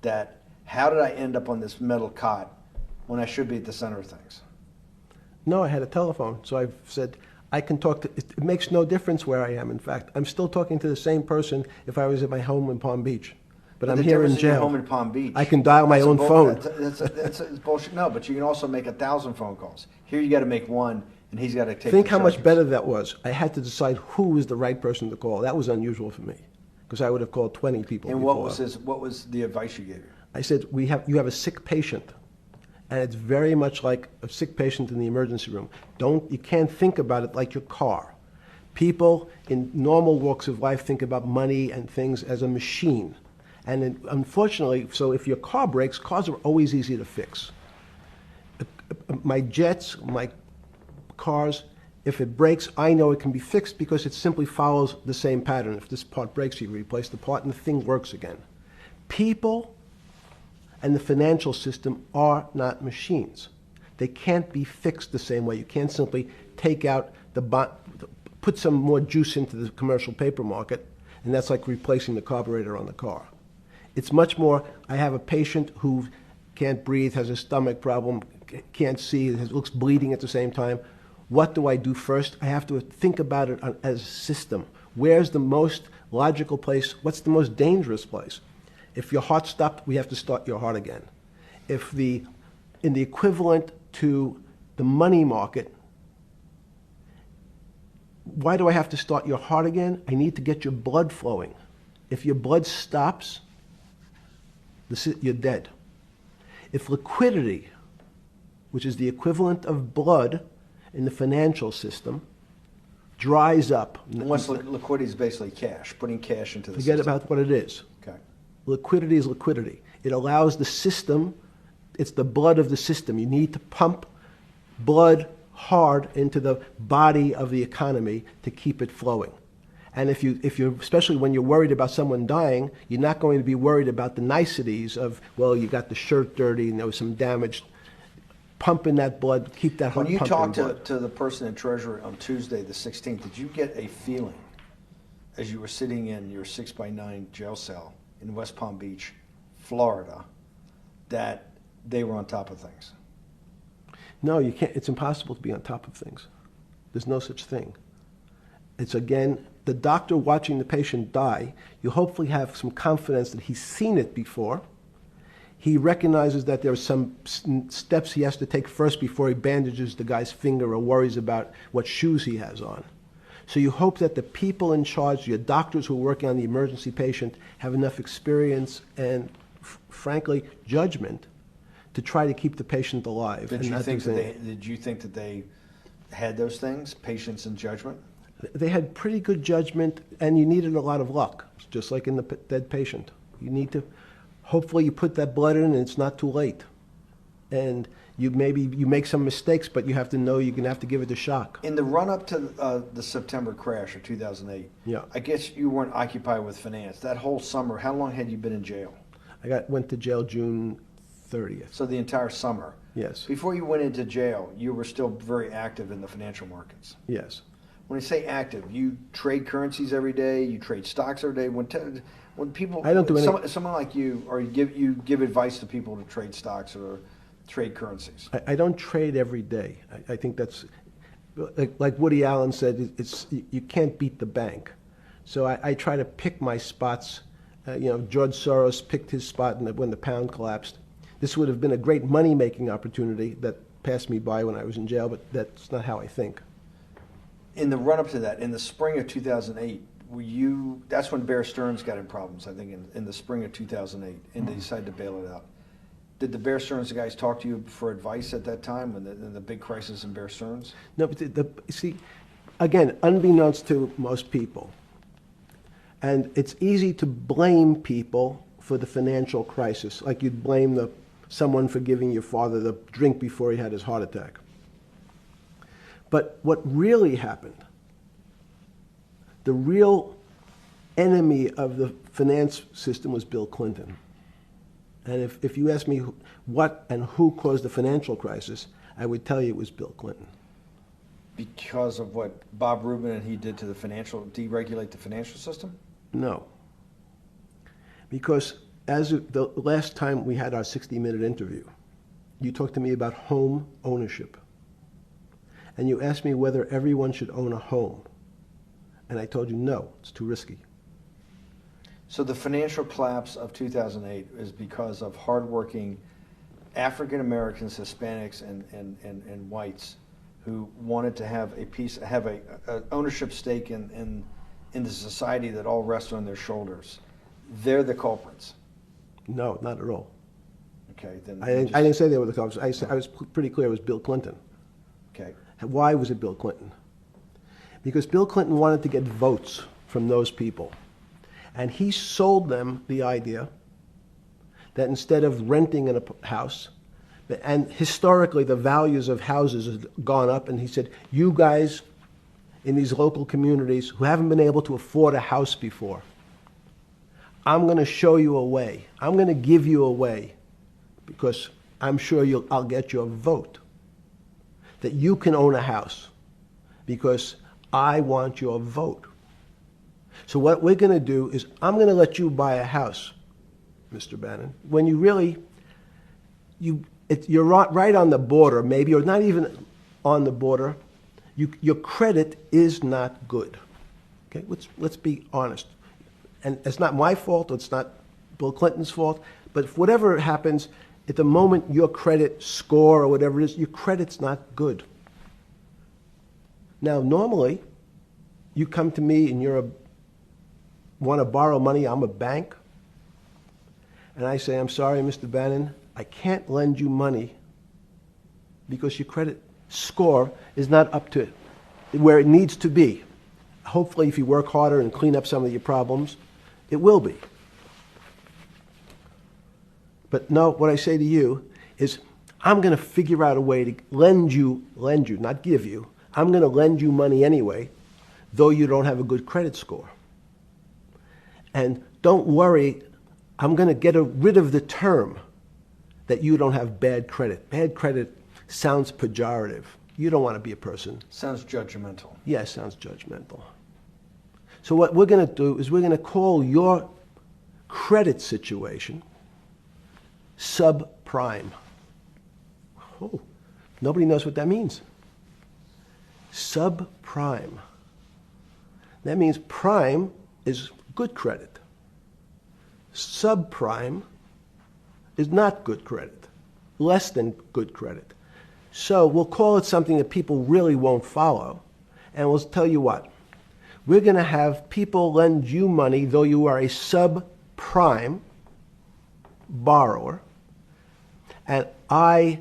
that, how did I end up on this metal cot when I should be at the center of things? No, I had a telephone. So I've said, I can talk to, it makes no difference where I am. In fact, I'm still talking to the same person if I was at my home in Palm Beach. But I'm the here in difference in your jail. home in Palm Beach. I can dial my that's a own phone. That's bullshit. No, but you can also make 1,000 phone calls. Here you got to make one, and he's got to take. Think the how much charges. better that was. I had to decide who was the right person to call. That was unusual for me, because I would have called 20 people. And before. what was the advice you gave him? I said, you have a sick patient, and it's very much like a sick patient in the emergency room. You can't think about it like your car. People in normal walks of life think about money and things as a machine. And unfortunately, so if your car breaks, cars are always easy to fix. My jets, my cars, if it breaks, I know it can be fixed because it simply follows the same pattern. If this part breaks, you replace the part and the thing works again. People and the financial system are not machines. They can't be fixed the same way. You can't simply take out put some more juice into the commercial paper market, and that's like replacing the carburetor on the car. It's much more, I have a patient who can't breathe, has a stomach problem, can't see, looks bleeding at the same time. What do I do first? I have to think about it as a system. Where's the most logical place? What's the most dangerous place? If your heart stopped, we have to start your heart again. In the equivalent to the money market, why do I have to start your heart again? I need to get your blood flowing. If your blood stops, you're dead. If liquidity, which is the equivalent of blood in the financial system, dries up. Once liquidity is basically cash, putting cash into the Forget system. about what it is. Okay. Liquidity is liquidity. It allows the system, it's the blood of the system. You need to pump blood hard into the body of the economy to keep it flowing. And if you're, especially when you're worried about someone dying, you're not going to be worried about the niceties of, well, you got the shirt dirty and there was some damage. Pump in that blood, keep that heart When you pumping talked to the person in Treasury on Tuesday, the 16th, did you get a feeling as you were sitting in your 6x9 jail cell in West Palm Beach, Florida, that they were on top of things? No, you can't. It's impossible to be on top of things. There's no such thing. It's, again, the doctor watching the patient die. You hopefully have some confidence that he's seen it before. He recognizes that there are some steps he has to take first before he bandages the guy's finger or worries about what shoes he has on. So you hope that the people in charge, your doctors who are working on the emergency patient, have enough experience and, frankly, judgment to try to keep the patient alive. Did you think that they had those things, patience and judgment? They had pretty good judgment, and you needed a lot of luck, just like in the dead patient. You need to, hopefully you put that blood in and it's not too late. And you make some mistakes, but you have to know you're going to have to give it a shock. In the run-up to the September crash of 2008, Yeah. I guess you weren't occupied with finance. That whole summer, how long had you been in jail? Went to jail June 30th. So the entire summer. Yes. Before you went into jail, you were still very active in the financial markets. Yes. When I say active, you trade currencies every day, you trade stocks every day. When people, I don't do any. someone like you, or you give advice to people to trade stocks or trade currencies. I don't trade every day. I think that's, like Woody Allen said, you can't beat the bank. So I try to pick my spots. George Soros picked his spot when the pound collapsed. This would have been a great money-making opportunity that passed me by when I was in jail, but that's not how I think. In the run-up to that, in the spring of 2008, that's when Bear Stearns got in problems, I think, in the spring of 2008, and they decided to bail it out. Did the Bear Stearns guys talk to you for advice at that time, in the big crisis in Bear Stearns? No, but see, again, unbeknownst to most people, and it's easy to blame people for the financial crisis, like you'd blame someone for giving your father the drink before he had his heart attack. But what really happened, the real enemy of the finance system was Bill Clinton. And if you ask me what and who caused the financial crisis, I would tell you it was Bill Clinton. Because of what Bob Rubin and he did to deregulate the financial system? No. Because as of the last time we had our 60-minute interview, you talked to me about home ownership. and you asked me whether everyone should own a home. And I told you, no, it's too risky. So the financial collapse of 2008 is because of hardworking African Americans, Hispanics, and whites who wanted to have a ownership stake in the society that all rests on their shoulders. They're the culprits. No, not at all. Okay, then I didn't say they were the culprits. I was pretty clear it was Bill Clinton. Okay. Why was it Bill Clinton? Because Bill Clinton wanted to get votes from those people. And he sold them the idea that instead of renting in a house, and historically the values of houses have gone up, and he said, you guys in these local communities who haven't been able to afford a house before, I'm going to show you a way. I'm going to give you a way because I'm sure I'll get your vote that you can own a house because I want your vote. So what we're going to do is I'm going to let you buy a house, Mr. Bannon, when you really, you're right on the border, maybe, or not even on the border. Your credit is not good. Okay, let's be honest. And it's not my fault, it's not Bill Clinton's fault, but if whatever happens, at the moment your credit score or whatever it is, your credit's not good. Now, normally, you come to me and want to borrow money, I'm a bank, and I say, I'm sorry, Mr. Bannon, I can't lend you money because your credit score is not up to where it needs to be. Hopefully, if you work harder and clean up some of your problems, it will be. But no, what I say to you is, I'm going to figure out a way to lend you, not give you. I'm going to lend you money anyway, though you don't have a good credit score. And don't worry, I'm going to get rid of the term that you don't have bad credit. Bad credit sounds pejorative. You don't want to be a person. Sounds judgmental. Yes, sounds judgmental. So what we're going to do is we're going to call your credit situation subprime. Oh, nobody knows what that means. Subprime. That means prime is good credit. Subprime is not good credit, less than good credit. So we'll call it something that people really won't follow, and we'll tell you what. We're going to have people lend you money, though you are a subprime borrower, and I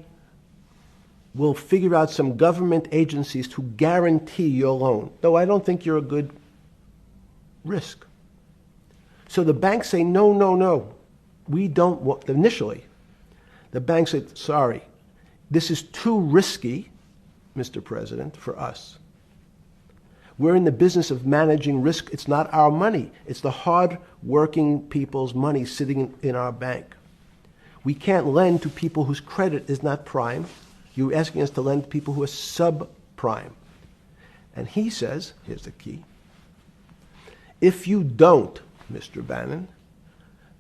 will figure out some government agencies to guarantee your loan, though I don't think you're a good risk. So the banks say, no, no, no, we don't want, initially, the banks said, sorry, this is too risky, Mr. President, for us. We're in the business of managing risk. It's not our money. It's the hard-working people's money sitting in our bank. We can't lend to people whose credit is not prime. You're asking us to lend to people who are subprime. And he says, here's the key, if you don't, Mr. Bannon,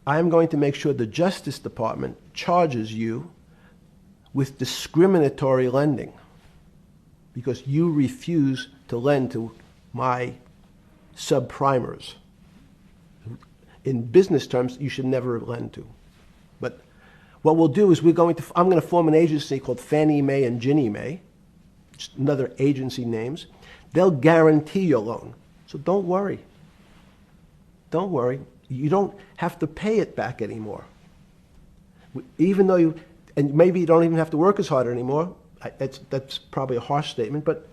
I'm going to make sure the Justice Department charges you with discriminatory lending because you refuse to lend to my subprimers. In business terms, you should never lend to. But what we'll do is I'm going to form an agency called Fannie Mae and Ginnie Mae, just another agency names. They'll guarantee your loan. So don't worry. Don't worry. You don't have to pay it back anymore. Even though and maybe you don't even have to work as hard anymore. That's probably a harsh statement, but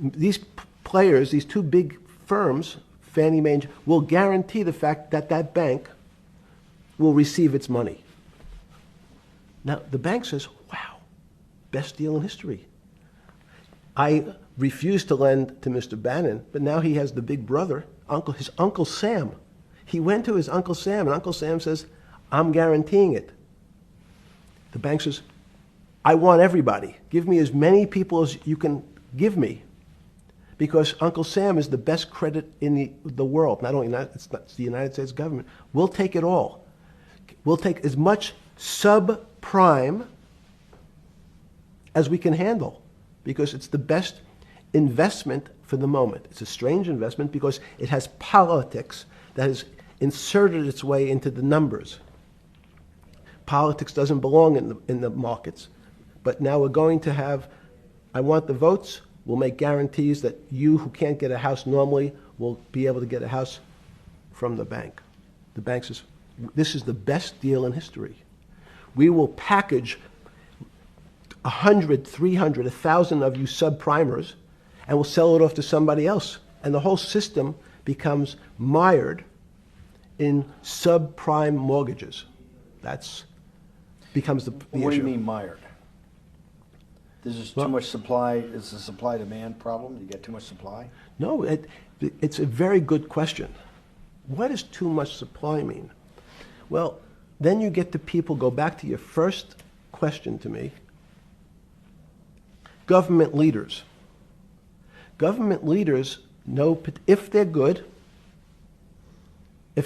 these players, these two big firms, Fannie Mae, will guarantee the fact that that bank will receive its money. Now, the bank says, wow, best deal in history. I refused to lend to Mr. Bannon, but now he has the big brother, his Uncle Sam. He went to his Uncle Sam, and Uncle Sam says, I'm guaranteeing it. The bank says, I want everybody. Give me as many people as you can give me, because Uncle Sam is the best credit in the world. Not only it's the United States government. We'll take it all. We'll take as much subprime as we can handle, because it's the best investment for the moment. It's a strange investment because it has politics that has inserted its way into the numbers. Politics doesn't belong in the markets. But now we're going to have, I want the votes, we'll make guarantees that you who can't get a house normally will be able to get a house from the bank. The bank says, this is the best deal in history. We will package 100, 300, 1,000 of you subprimers, and we'll sell it off to somebody else. And the whole system becomes mired in subprime mortgages. That's becomes the issue. What do you mean mired? This is too much supply. It's a supply-demand problem. You get too much supply. No, it's a very good question. What does too much supply mean? Well, then you get to people, go back to your first question to me. Government leaders. Government leaders know if they're good,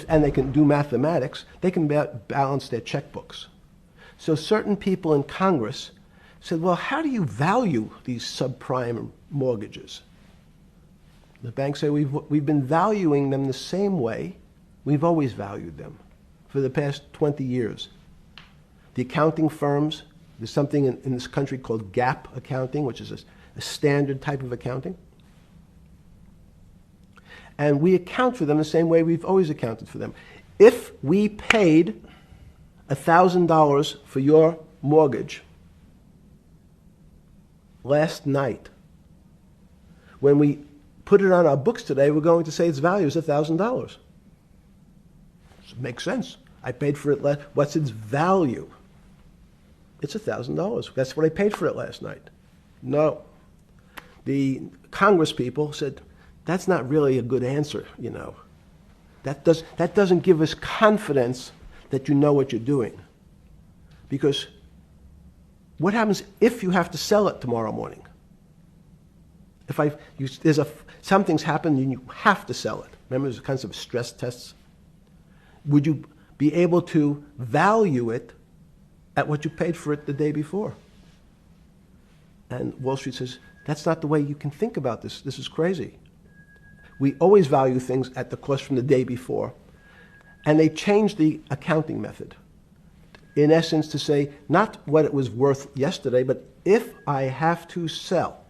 and they can do mathematics, they can balance their checkbooks. So certain people in Congress said, well, how do you value these subprime mortgages? The banks say, we've been valuing them the same way we've always valued them for the past 20 years. The accounting firms, there's something in this country called GAAP accounting, which is a standard type of accounting. And we account for them the same way we've always accounted for them. If we paid $1,000 for your mortgage last night, when we put it on our books today, we're going to say its value is $1,000. It makes sense. I paid for it what's its value? It's $1,000. That's what I paid for it last night. No. The Congress people said, that's not really a good answer, you know. That doesn't give us confidence that you know what you're doing. Because what happens if you have to sell it tomorrow morning? If something's happened and you have to sell it. Remember, there's a concept of stress tests. Would you be able to value it at what you paid for it the day before? And Wall Street says, that's not the way you can think about this. This is crazy. We always value things at the cost from the day before. And they changed the accounting method, in essence, to say not what it was worth yesterday, but if I have to sell,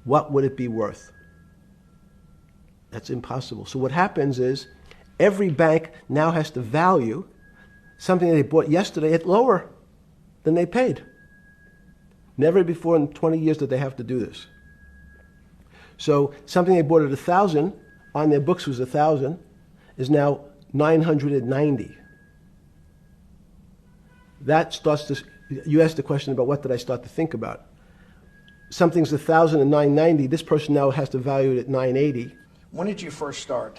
what would it be worth? That's impossible. So what happens is every bank now has to value something they bought yesterday at lower than they paid. Never before in 20 years did they have to do this. So something they bought at 1,000, on their books was 1,000, is now 990. That starts to, you asked the question about what did I start to think about. Something's 1,000 and 990, this person now has to value it at 980. When did you first start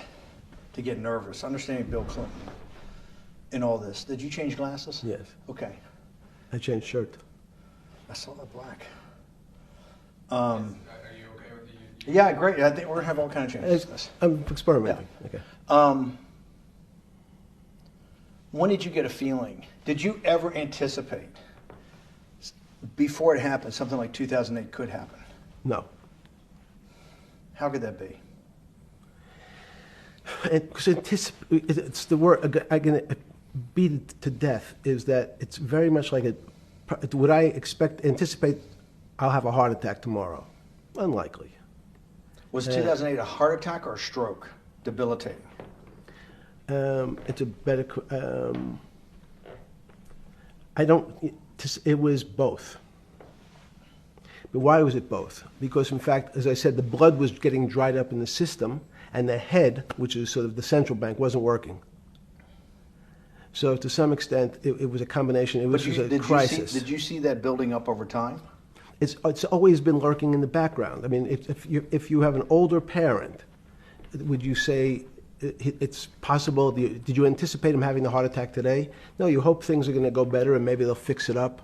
to get nervous, understanding Bill Clinton in all this? Did you change glasses? Yes. Okay. I changed shirt. I saw the black. Are you okay with the? Yeah, great. I think we're gonna have all kinds of changes. I'm experimenting. Yeah. Okay. When did you get a feeling? Did you ever anticipate before it happened something like 2008 could happen? No. How could that be? It's the word I can beat it to death. Is that it's very much like would I anticipate I'll have a heart attack tomorrow? Unlikely. Was 2008 a heart attack or a stroke? Debilitating. It's a better. It was both. But why was it both? Because in fact, as I said, the blood was getting dried up in the system, and the head, which is sort of the central bank, wasn't working. So to some extent, it was a combination. It was a crisis. Did you see that building up over time? It's always been lurking in the background. I mean, if you have an older parent, would you say it's possible? Did you anticipate him having a heart attack today? No, you hope things are going to go better and maybe they'll fix it up.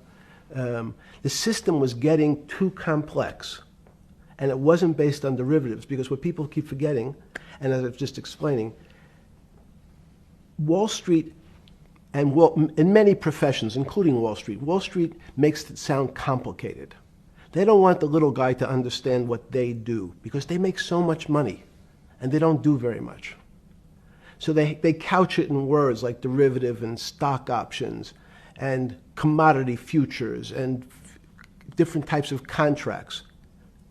The system was getting too complex, and it wasn't based on derivatives, because what people keep forgetting, and as I was just explaining, Wall Street, and in many professions, including Wall Street makes it sound complicated. They don't want the little guy to understand what they do because they make so much money and they don't do very much. So they couch it in words like derivative and stock options and commodity futures and different types of contracts.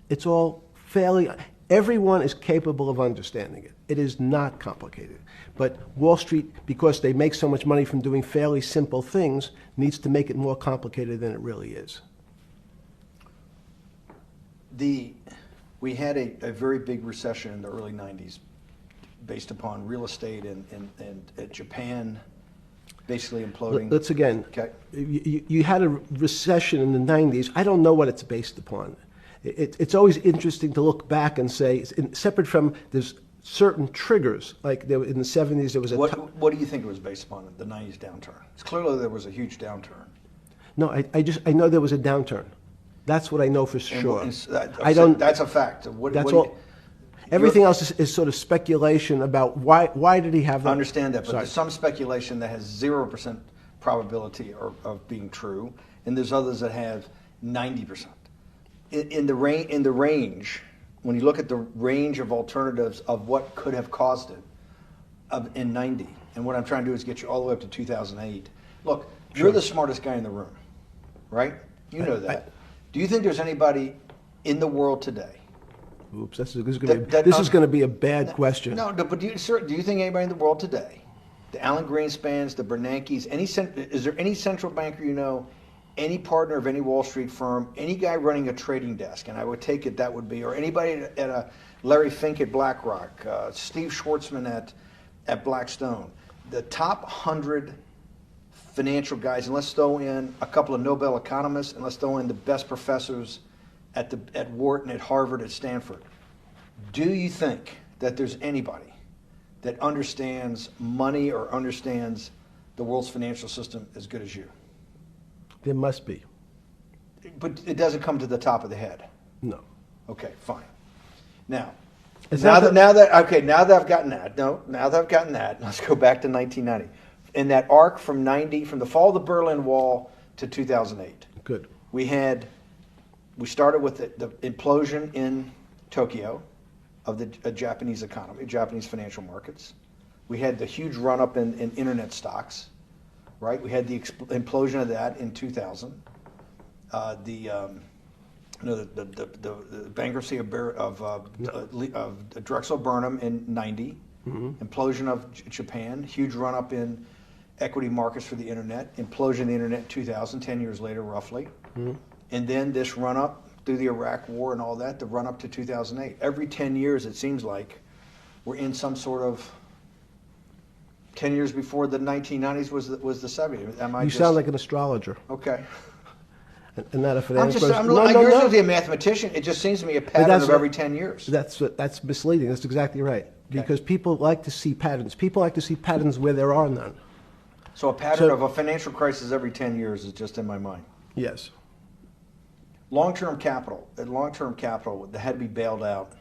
It's all fairly, everyone is capable of understanding it. It is not complicated. But Wall Street, because they make so much money from doing fairly simple things, needs to make it more complicated than it really is. We had a very big recession in the early 90s based upon real estate and Japan basically imploding. Let's again, Okay. you had a recession in the 90s. I don't know what it's based upon. It's always interesting to look back and say, separate from there's certain triggers, like there, in the 70s there was a... What do you think it was based upon, the 90s downturn? It's clearly there was a huge downturn. No, I know there was a downturn. That's what I know for sure. That's a fact. That's all. Everything else is sort of speculation about why did he have that? I understand that, but Sorry. there's some speculation that has 0% probability of being true, and there's others that have 90%. In the range, when you look at the range of alternatives of what could have caused it in 90, and what I'm trying to do is get you all the way up to 2008. Look, you're the smartest guy in the room, right? You know that. Do you think there's anybody in the world today? Oops, this is going to be a bad question. No, but do you think anybody in the world today, the Alan Greenspans, the Bernankes, is there any central banker you know, any partner of any Wall Street firm, any guy running a trading desk, and I would take it that would be, or anybody at a Larry Fink at BlackRock, Steve Schwartzman at Blackstone, the top 100 financial guys, and let's throw in a couple of Nobel economists, and let's throw in the best professors at Wharton, at Harvard, at Stanford. Do you think that there's anybody that understands money or understands the world's financial system as good as you? There must be. But it doesn't come to the top of the head. No. Okay, fine. Now I've gotten that, let's go back to 1990. In that arc from the fall of the Berlin Wall to 2008. Good. We started with the implosion in Tokyo of the Japanese economy, Japanese financial markets. We had the huge run-up in internet stocks, right? We had the implosion of that in 2000. The bankruptcy of Drexel Burnham in 90. Mm-hmm. Implosion of Japan, huge run-up in equity markets for the internet, implosion of the internet in 2000, 10 years later roughly. Mm-hmm. And then this run-up through the Iraq War and all that, the run-up to 2008. Every 10 years, it seems like, we're in some sort of 10 years before the 1990s was the 70s. You sound like an astrologer. Okay. And not a finance person. You're supposed to be a mathematician. It just seems to me a pattern of every 10 years. That's misleading. That's exactly right. Okay. Because people like to see patterns. People like to see patterns where there are none. So a pattern of a financial crisis every 10 years is just in my mind. Yes. Long-term capital, that had to be bailed out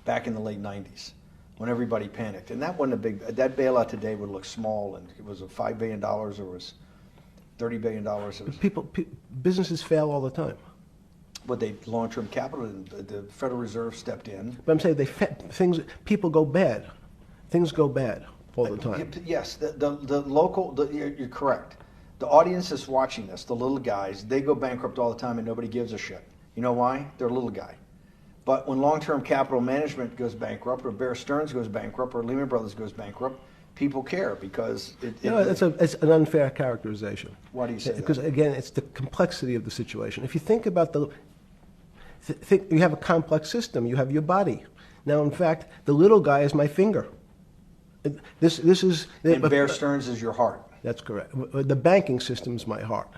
back in the late 90s when everybody panicked. And that wasn't that bailout today would look small, and it was $5 billion or was $30 billion. Businesses fail all the time. But long-term capital, the Federal Reserve stepped in. But I'm saying people go bad. Things go bad all the time. Yes, you're correct. The audience is watching this, the little guys, they go bankrupt all the time and nobody gives a shit. You know why? They're a little guy. But when long-term capital management goes bankrupt, or Bear Stearns goes bankrupt, or Lehman Brothers goes bankrupt, people care because it's an unfair characterization. Why do you say that? Because again, it's the complexity of the situation. If you think about you have a complex system. You have your body. Now, in fact, the little guy is my finger. This is. And Bear Stearns is your heart. That's correct. The banking system is my heart.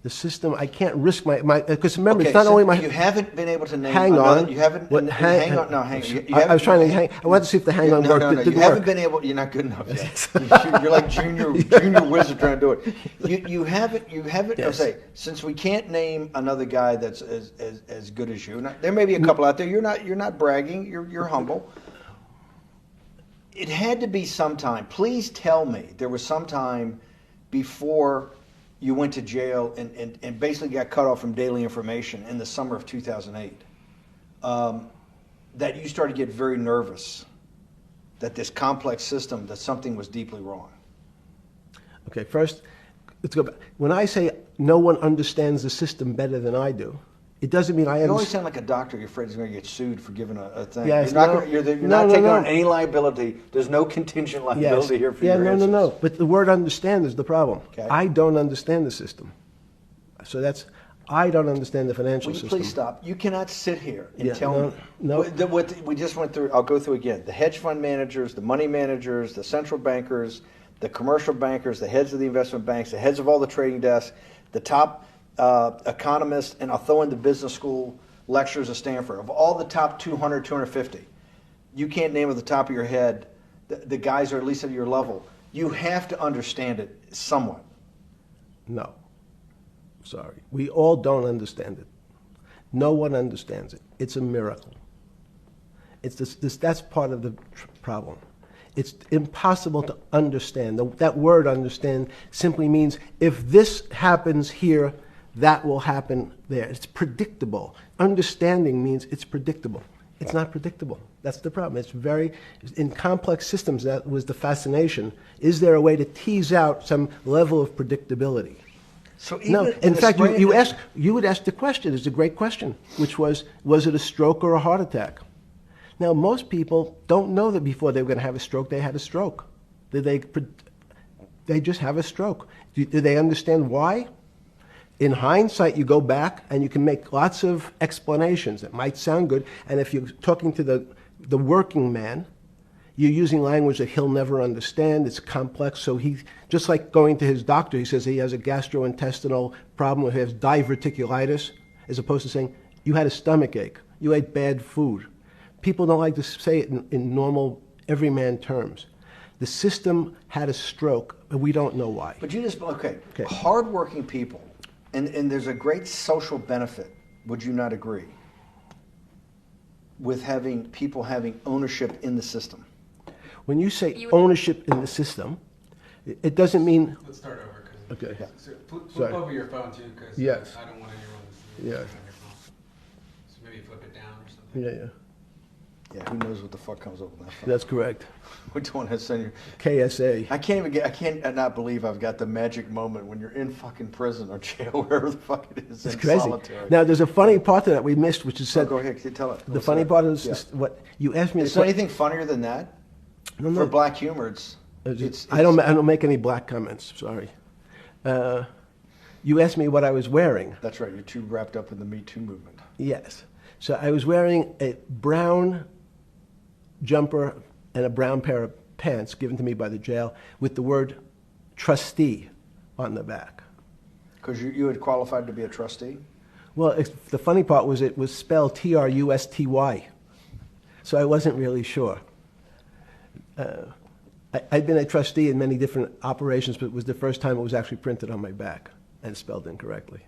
The system, I can't risk because remember, it's not only my... You haven't been able to name... Hang on. You haven't... Hang on. I was trying to hang... I wanted to see if the hang on worked. No. You haven't been able... You're not good enough yet. You're like junior wizard trying to do it. You haven't... Yes. I'll say, since we can't name another guy that's as good as you, there may be a couple out there. You're not bragging. You're humble. It had to be sometime. Please tell me there was some time before you went to jail and basically got cut off from daily information in the summer of 2008, that you started to get very nervous that this complex system, that something was deeply wrong? Okay, first, let's go back. When I say no one understands the system better than I do, it doesn't mean I You always understand. sound like a doctor. You're afraid he's going to get sued for giving a thing. Yes, you're not, no. you're No, not no, taking no. on any liability. There's no contingent liability here for Yeah, your no, answers. no. But the word understand is the problem. Okay. I don't understand the system. So I don't understand the financial Will you system. please stop? You cannot sit here and Yeah, tell no, me. no. What we just went through, I'll go through again. The hedge fund managers, the money managers, the central bankers, the commercial bankers, the heads of the investment banks, the heads of all the trading desks, the top economists, and I'll throw in the business school lecturers at Stanford. Of all the top 200, 250, you can't name at the top of your head the guys are at least at your level. You have to understand it somewhat. No. Sorry. We all don't understand it. No one understands it. It's a miracle. It's that's part of the problem. It's impossible to understand. That word understand simply means if this happens here, that will happen there. It's predictable. Understanding means it's predictable. It's not predictable. That's the problem. In complex systems, that was the fascination. Is there a way to tease out some level of predictability? So even No. in In the fact, spring- you would ask the question. It's a great question, which was it a stroke or a heart attack? Now, most people don't know that before they were going to have a stroke, they had a stroke. They just have a stroke. Do they understand why? In hindsight, you go back and you can make lots of explanations that might sound good. And if you're talking to the working man, you're using language that he'll never understand. It's complex. So he, just like going to his doctor, he says he has a gastrointestinal problem, or he has diverticulitis, as opposed to saying, you had a stomach ache, you ate bad food. People don't like to say it in normal, everyman terms. The system had a stroke, and we don't know why. But you just, okay. Okay. Hardworking people, and there's a great social benefit, would you not agree, with having people having ownership in the system? When you say ownership in the system, it doesn't mean. Let's start over. Okay. So flip Sorry. over your phone too, because Yes. I don't want anyone to see Yes. on your phone. So maybe flip it down or something. Yeah. Yeah, who knows what the fuck comes up with that phone? That's correct. We don't want to send you. KSA. I can't not believe I've got the magic moment when you're in fucking prison or jail, wherever the fuck it is, It's in crazy. solitary. Now, there's a funny part to that we missed, which is So said. go ahead, tell it. The funny part is what you asked me. Is there anything funnier than that? No, no. For black humor, it's I don't make any black comments. Sorry. You asked me what I was wearing. That's right. You're too wrapped up in the Me Too movement. Yes. So I was wearing a brown jumper and a brown pair of pants given to me by the jail with the word trustee on the back. Because you had qualified to be a trustee? Well, the funny part was it was spelled Trusty. So I wasn't really sure. I'd been a trustee in many different operations, but it was the first time it was actually printed on my back and spelled incorrectly.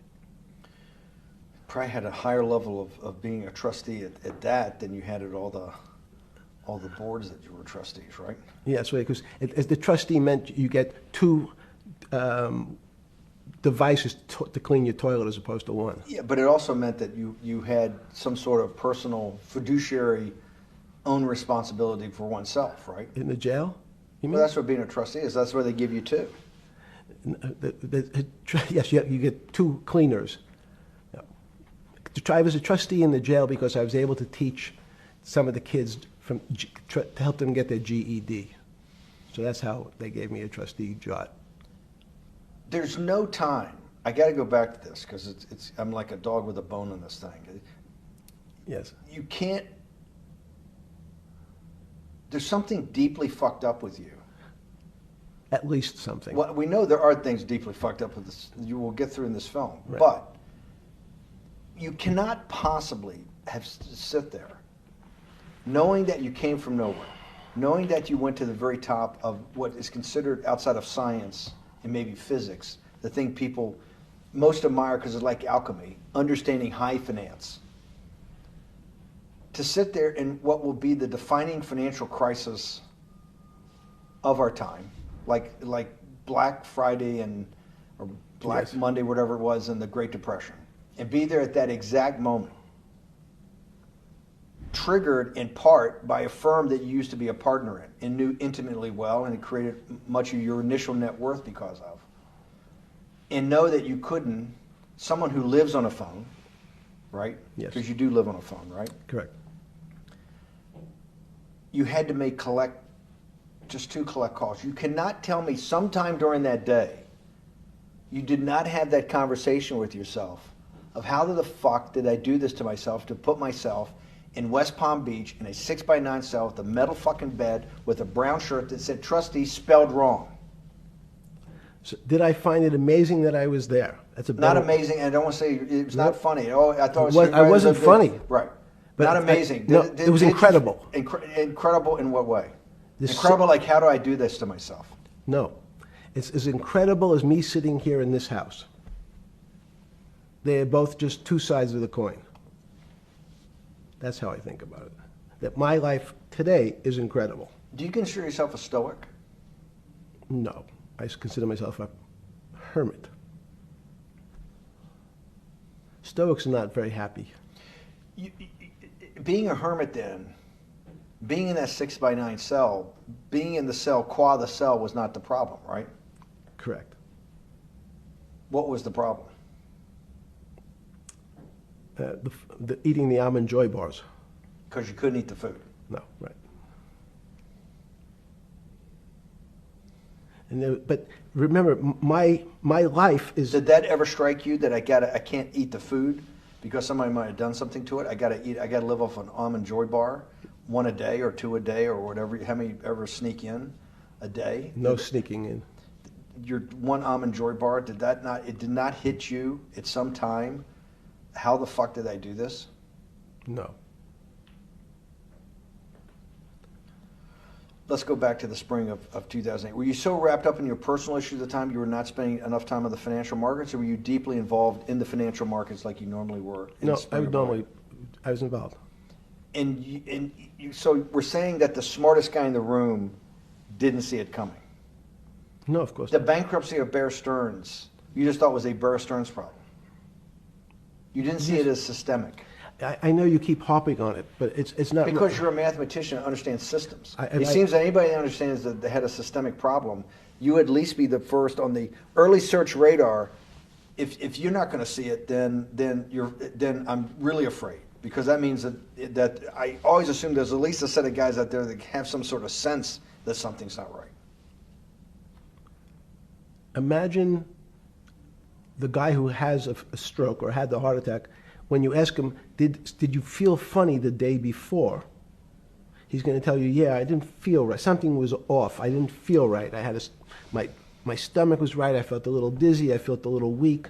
Probably had a higher level of being a trustee at that than you had at all the boards that you were trustees, right? Yes, right, because as the trustee meant you get two devices to clean your toilet as opposed to one. Yeah, but it also meant that you had some sort of personal fiduciary own responsibility for oneself, right? In the jail? You mean? Well, that's what being a trustee is. That's where they give you two. Yes, you get two cleaners. I was a trustee in the jail because I was able to teach some of the kids to help them get their GED. So that's how they gave me a trustee job. There's no time. I got to go back to this because I'm like a dog with a bone in this thing. Yes. You can't. There's something deeply fucked up with you. At least something. Well, we know there are things deeply fucked up with this. You will get through in this film, Right. but you cannot possibly sit there, knowing that you came from nowhere, knowing that you went to the very top of what is considered outside of science and maybe physics, the thing people most admire because it's like alchemy, understanding high finance. To sit there in what will be the defining financial crisis of our time, like Black Friday or Black Yes. Monday, whatever it was, in the Great Depression, and be there at that exact moment, triggered in part by a firm that you used to be a partner in and knew intimately well, and it created much of your initial net worth because of, and know that you couldn't, someone who lives on a phone, right? Yes. Because you do live on a phone, right? Correct. You had to make just 2 collect calls. You cannot tell me sometime during that day you did not have that conversation with yourself of how the fuck did I do this to myself to put myself in West Palm Beach in a 6x9 cell with a metal fucking bed with a brown shirt that said trustee spelled wrong. So did I find it amazing that I was there? That's a Not better- amazing, and I don't want to say it was not funny. Oh, I thought I wasn't funny. Right. But Not I- amazing. no, it was incredible. Incredible in what way? This- Incredible, like how do I do this to myself? No. It's as incredible as me sitting here in this house. They're both just 2 sides of the coin. That's how I think about it. That my life today is incredible. Do you consider yourself a stoic? No. I consider myself a hermit. Stoics are not very happy. Being a hermit then, being in that 6x9 cell, being in the cell qua the cell was not the problem, right? Correct. What was the problem? Eating the almond joy bars. Because you couldn't eat the food. No, right. And but remember, my life is. Did that ever strike you that I can't eat the food because somebody might have done something to it? I gotta live off an almond joy bar, 1 a day or 2 a day or whatever. How many ever sneak in a day? No sneaking in. Your 1 almond joy bar, it did not hit you at some time? How the fuck did I do this? No. Let's go back to the spring of 2008. Were you so wrapped up in your personal issues at the time you were not spending enough time on the financial markets, or were you deeply involved in the financial markets like you normally were? In No, the spring of 08? I was involved. So we're saying that the smartest guy in the room didn't see it coming. No, of course The not. bankruptcy of Bear Stearns, you just thought was a Bear Stearns problem. You didn't see it as systemic. I know you keep harping on it, but it's not. Because you're a mathematician and understands systems. I- It seems that anybody that understands that they had a systemic problem, you at least be the first on the early search radar. If you're not going to see it, then I'm really afraid, because that means that I always assume there's at least a set of guys out there that have some sort of sense that something's not right. Imagine the guy who has a stroke or had the heart attack. When you ask him, did you feel funny the day before? He's going to tell you, yeah, I didn't feel right. Something was off. I didn't feel right. I had my stomach was right. I felt a little dizzy. I felt a little weak.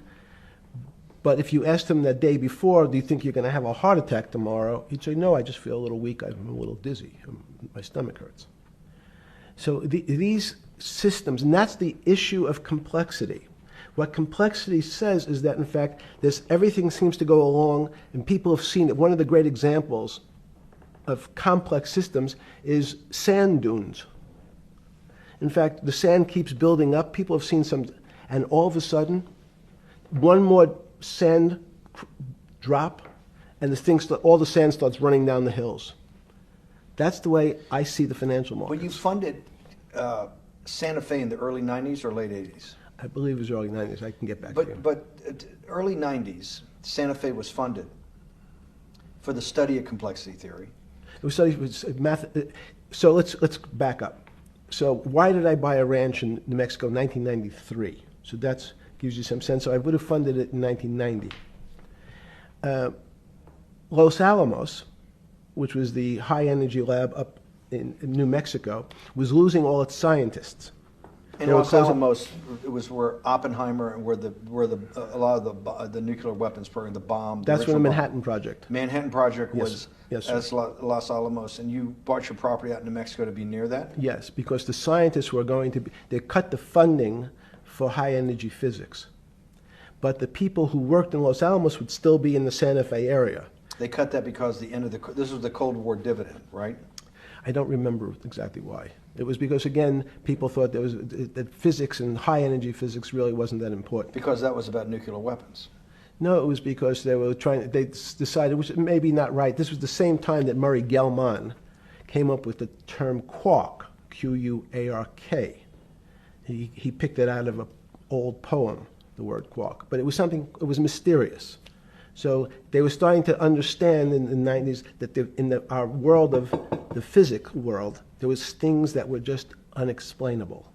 But if you asked him that day before, do you think you're going to have a heart attack tomorrow? He'd say, no, I just feel a little weak. I'm a little dizzy. My stomach hurts. So these systems, and that's the issue of complexity. What complexity says is that, in fact, everything seems to go along, and people have seen it. One of the great examples of complex systems is sand dunes. In fact, the sand keeps building up. People have seen some, and all of a sudden, one more sand drop, and all the sand starts running down the hills. That's the way I see the financial market. But you funded Santa Fe in the early 90s or late 80s? I believe it was early 90s. I can get back to you. But early 90s, Santa Fe was funded for the study of complexity theory. It was studied with math. So let's back up. So why did I buy a ranch in New Mexico in 1993? So that gives you some sense. So I would have funded it in 1990. Los Alamos, which was the high energy lab up in New Mexico, was losing all its scientists. And Los Alamos, it was where Oppenheimer and where a lot of the nuclear weapons program, the bomb. That's where the Manhattan Project. Manhattan Project was Yes, as Los Alamos, and you bought your property out in New Mexico to be near that? Yes, because the scientists were they cut the funding for high energy physics. But the people who worked in Los Alamos would still be in the Santa Fe area. They cut that because this was the Cold War dividend, right? I don't remember exactly why. It was because, again, people thought that physics and high-energy physics really wasn't that important. Because that was about nuclear weapons. No, it was because they decided, which may be not right. This was the same time that Murray Gell-Mann came up with the term quark, Q-U-A-R-K. He picked it out of an old poem, the word quark. But it was mysterious. So they were starting to understand in the 90s that our world of the physics world, there was things that were just unexplainable.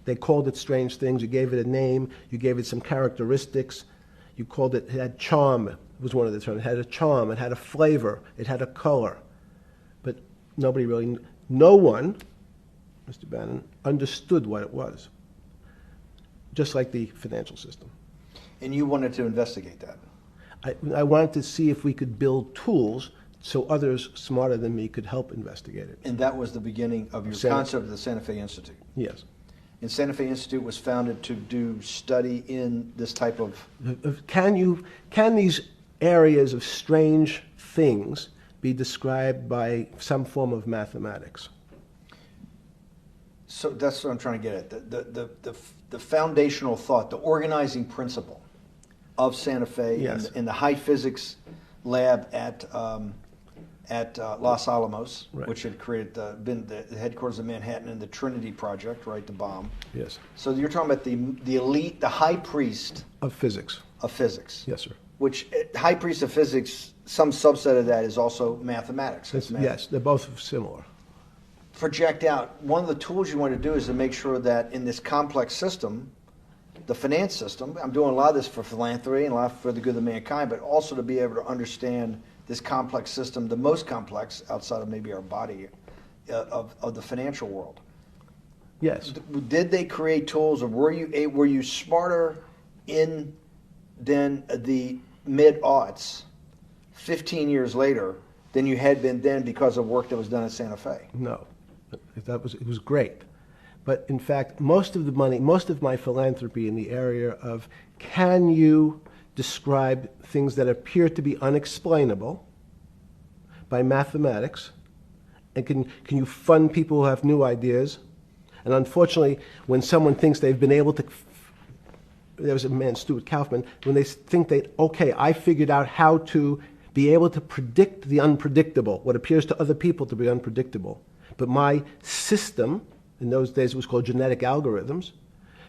They called it strange things. You gave it a name. You gave it some characteristics. You called it had charm, was one of the terms. It had a charm. It had a flavor. It had a color. But no one, Mr. Bannon, understood what it was. Just like the financial system. And you wanted to investigate that. I wanted to see if we could build tools so others smarter than me could help investigate it. And that was the beginning of your concept of the Santa Fe Institute. Yes. And Santa Fe Institute was founded to do study in this type of... Can these areas of strange things be described by some form of mathematics? So that's what I'm trying to get at. The foundational thought, the organizing principle of Santa Fe, yes, in the high physics lab at Los Alamos, right, which had been the headquarters of Manhattan and the Trinity Project, right, the bomb. Yes. So you're talking about the elite, the high priest of physics. Of physics. Yes, sir. Which high priest of physics, some subset of that is also mathematics. Yes, they're both similar. Project out. One of the tools you want to do is to make sure that in this complex system, the finance system, I'm doing a lot of this for philanthropy and a lot for the good of mankind, but also to be able to understand this complex system, the most complex outside of maybe our body, of the financial world. Yes. Did they create tools, or were you smarter in then the mid-aughts, 15 years later, than you had been then because of work that was done at Santa Fe? No, it was great. But in fact, most of the money, most of my philanthropy in the area of can you describe things that appear to be unexplainable by mathematics, and can you fund people who have new ideas? And unfortunately, when someone thinks they've been able to, there was a man, Stuart Kaufman, when they think okay, I figured out how to be able to predict the unpredictable, what appears to other people to be unpredictable. But my system, in those days it was called genetic algorithms,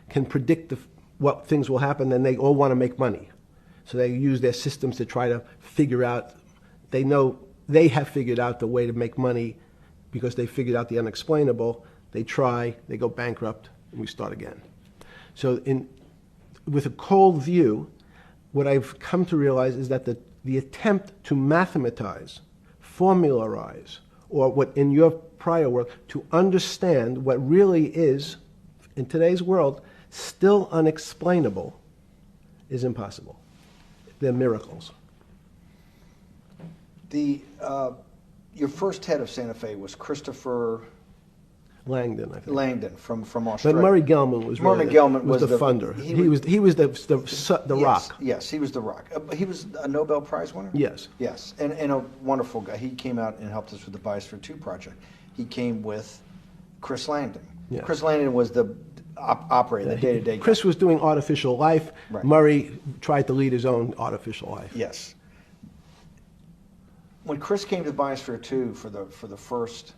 can predict what things will happen, and they all want to make money. So they use their systems to try to figure out, they know they have figured out the way to make money because they figured out the unexplainable. They try, they go bankrupt, and we start again. So with a cold view, what I've come to realize is that the attempt to mathematize, formularize, or what in your prior work, to understand what really is, in today's world, still unexplainable, is impossible. They're miracles. Your first head of Santa Fe was Christopher Langdon, I think. Langdon from Australia. But Murray Gell-Mann was really the funder. He was the yes, rock. Yes, he was the rock. He was a Nobel Prize winner? Yes. Yes, and a wonderful guy. He came out and helped us with the Biosphere 2 project. He came with Chris Langdon. Yes. Chris Langdon was the operator, the day-to-day guy. Chris was doing artificial life. Right. Murray tried to lead his own artificial life. Yes. When Chris came to Biosphere 2 for the first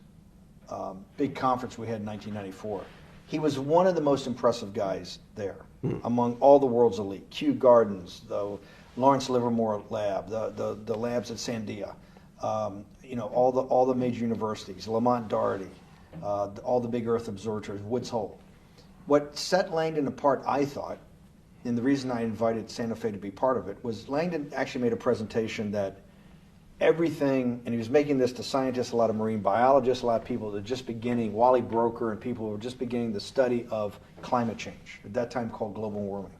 big conference we had in 1994, he was one of the most impressive guys there among all the world's elite. Kew Gardens, the Lawrence Livermore lab, the labs at Sandia, all the major universities, Lamont Doherty, all the big Earth observatories, Woods Hole. What set Langdon apart, I thought, and the reason I invited Santa Fe to be part of it, was Langdon actually made a presentation that everything, and he was making this to scientists, a lot of marine biologists, a lot of people that were just beginning, Wally Broker and people who were just beginning the study of climate change, at that time called global warming.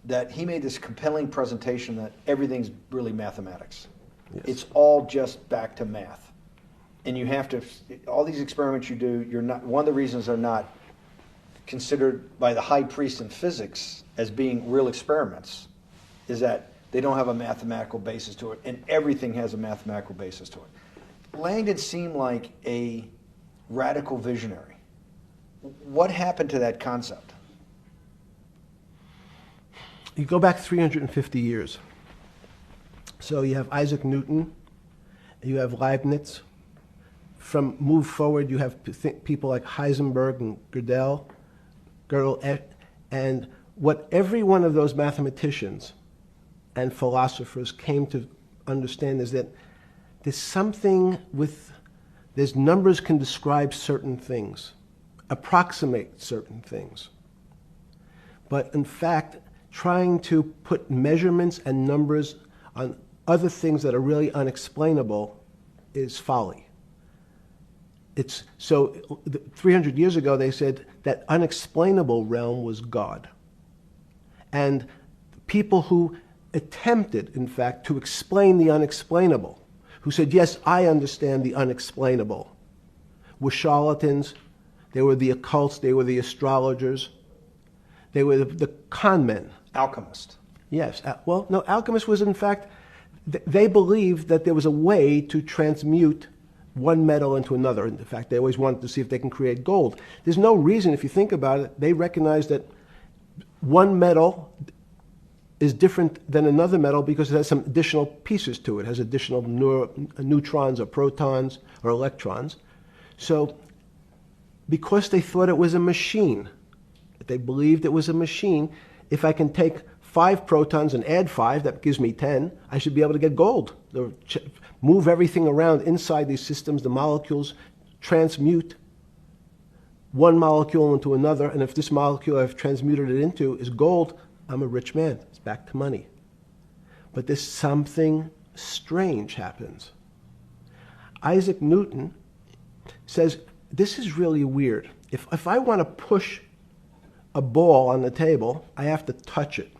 That he made this compelling presentation that everything's really mathematics. Yes. It's all just back to math. And you have to, all these experiments you do, one of the reasons they're not considered by the high priest in physics as being real experiments is that they don't have a mathematical basis to it, and everything has a mathematical basis to it. Langdon seemed like a radical visionary. What happened to that concept? You go back 350 years. So you have Isaac Newton, you have Leibniz. From move forward, you have people like Heisenberg and Gödel, and what every one of those mathematicians and philosophers came to understand is that there's something there's numbers can describe certain things, approximate certain things. But in fact, trying to put measurements and numbers on other things that are really unexplainable is folly. So 300 years ago, they said that unexplainable realm was God. And people who attempted, in fact, to explain the unexplainable, who said, yes, I understand the unexplainable, were charlatans, they were the occults, they were the astrologers, they were the con men. Alchemist. Yes. Well, no, alchemist was, in fact, they believed that there was a way to transmute one metal into another. In fact, they always wanted to see if they can create gold. There's no reason, if you think about it, they recognize that one metal is different than another metal because it has some additional pieces to it. It has additional neutrons or protons or electrons. So because they thought it was a machine, they believed it was a machine, if I can take 5 protons and add 5, that gives me 10, I should be able to get gold. Move everything around inside these systems, the molecules transmute one molecule into another, and if this molecule I've transmuted it into is gold, I'm a rich man. It's back to money. But there's something strange happens. Isaac Newton says, this is really weird. If I want to push a ball on the table, I have to touch it.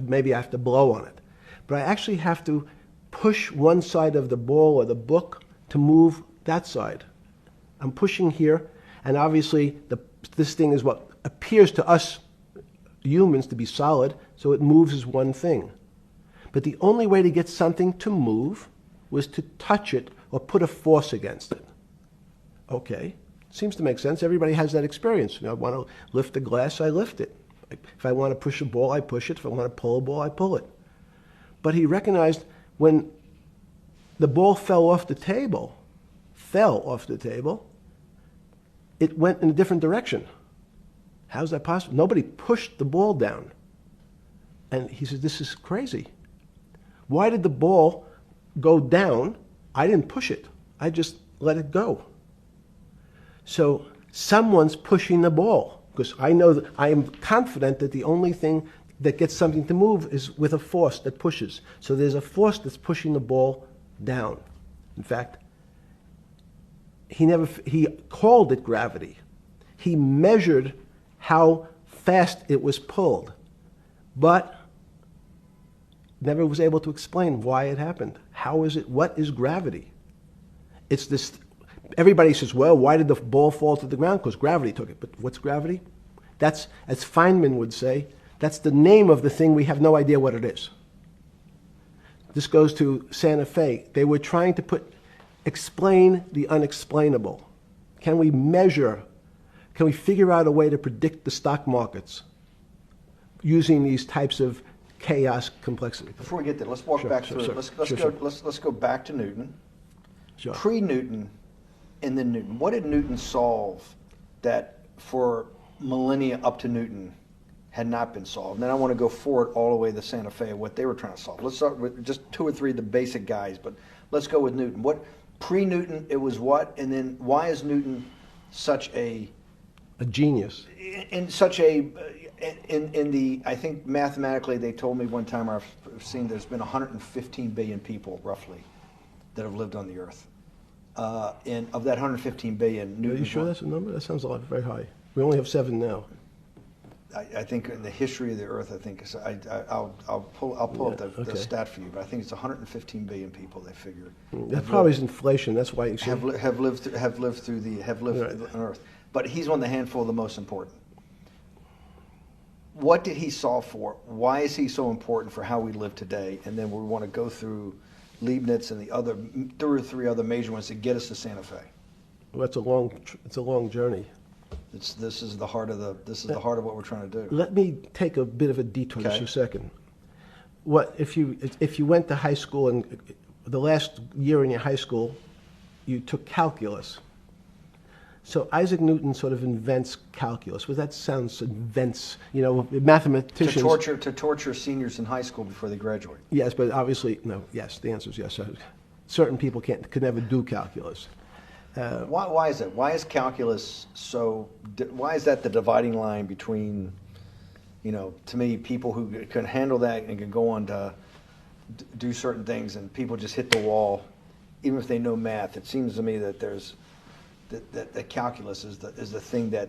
Maybe I have to blow on it. But I actually have to push one side of the ball or the book to move that side. I'm pushing here, and obviously this thing is what appears to us humans to be solid, so it moves as one thing. But the only way to get something to move was to touch it or put a force against it. Okay, seems to make sense. Everybody has that experience. I want to lift a glass, I lift it. If I want to push a ball, I push it. If I want to pull a ball, I pull it. But he recognized when the ball fell off the table, it went in a different direction. How's that possible? Nobody pushed the ball down. And he said, this is crazy. Why did the ball go down? I didn't push it. I just let it go. So someone's pushing the ball. Because I know that I am confident that the only thing that gets something to move is with a force that pushes. So there's a force that's pushing the ball down. In fact, he called it gravity. He measured how fast it was pulled, but never was able to explain why it happened. How is it? What is gravity? It's this. Everybody says, well, why did the ball fall to the ground? Because gravity took it. But what's gravity? That's, as Feynman would say, that's the name of the thing. We have no idea what it is. This goes to Santa Fe. They were trying to explain the unexplainable. Can we measure, can we figure out a way to predict the stock markets using these types of chaos complexity? Before we get there, let's walk back through it. Let's go back to Newton. Sure. Pre-Newton and then Newton. What did Newton solve that for millennia up to Newton had not been solved? And then I want to go forward all the way to Santa Fe, what they were trying to solve. Let's start with just 2 or 3 of the basic guys, but let's go with Newton. What pre-Newton, it was what? And then why is Newton such a genius? In the, I think mathematically they told me one time, I've seen there's been 115 billion people roughly that have lived on the earth. And of that 115 billion, Newton. Are you sure that's a number? That sounds a lot, very high. We only have 7 now. I think in the history of the earth, I think it's, I'll pull up the stat for you, but I think it's 115 billion people. They figure that probably is inflation. That's why you have lived on Earth. But he's one of the handful of the most important. What did he solve for? Why is he so important for how we live today? And then we want to go through Leibniz and the other 3 other major ones to get us to Santa Fe? Well, it's a long journey. This is the heart of what we're trying to do. Let me take a bit of a detour just Okay. a second. What if you went to high school and the last year in your high school, you took calculus? So Isaac Newton sort of invents calculus. Well, that sounds invents. Mathematicians. To torture seniors in high school before they graduate. Yes, but obviously no. Yes, the answer is yes. Certain people could never do calculus. Why is that? Why is calculus so? Why is that the dividing line between, to me, people who can handle that and can go on to do certain things, and people just hit the wall, even if they know math? It seems to me that there's that calculus is the thing that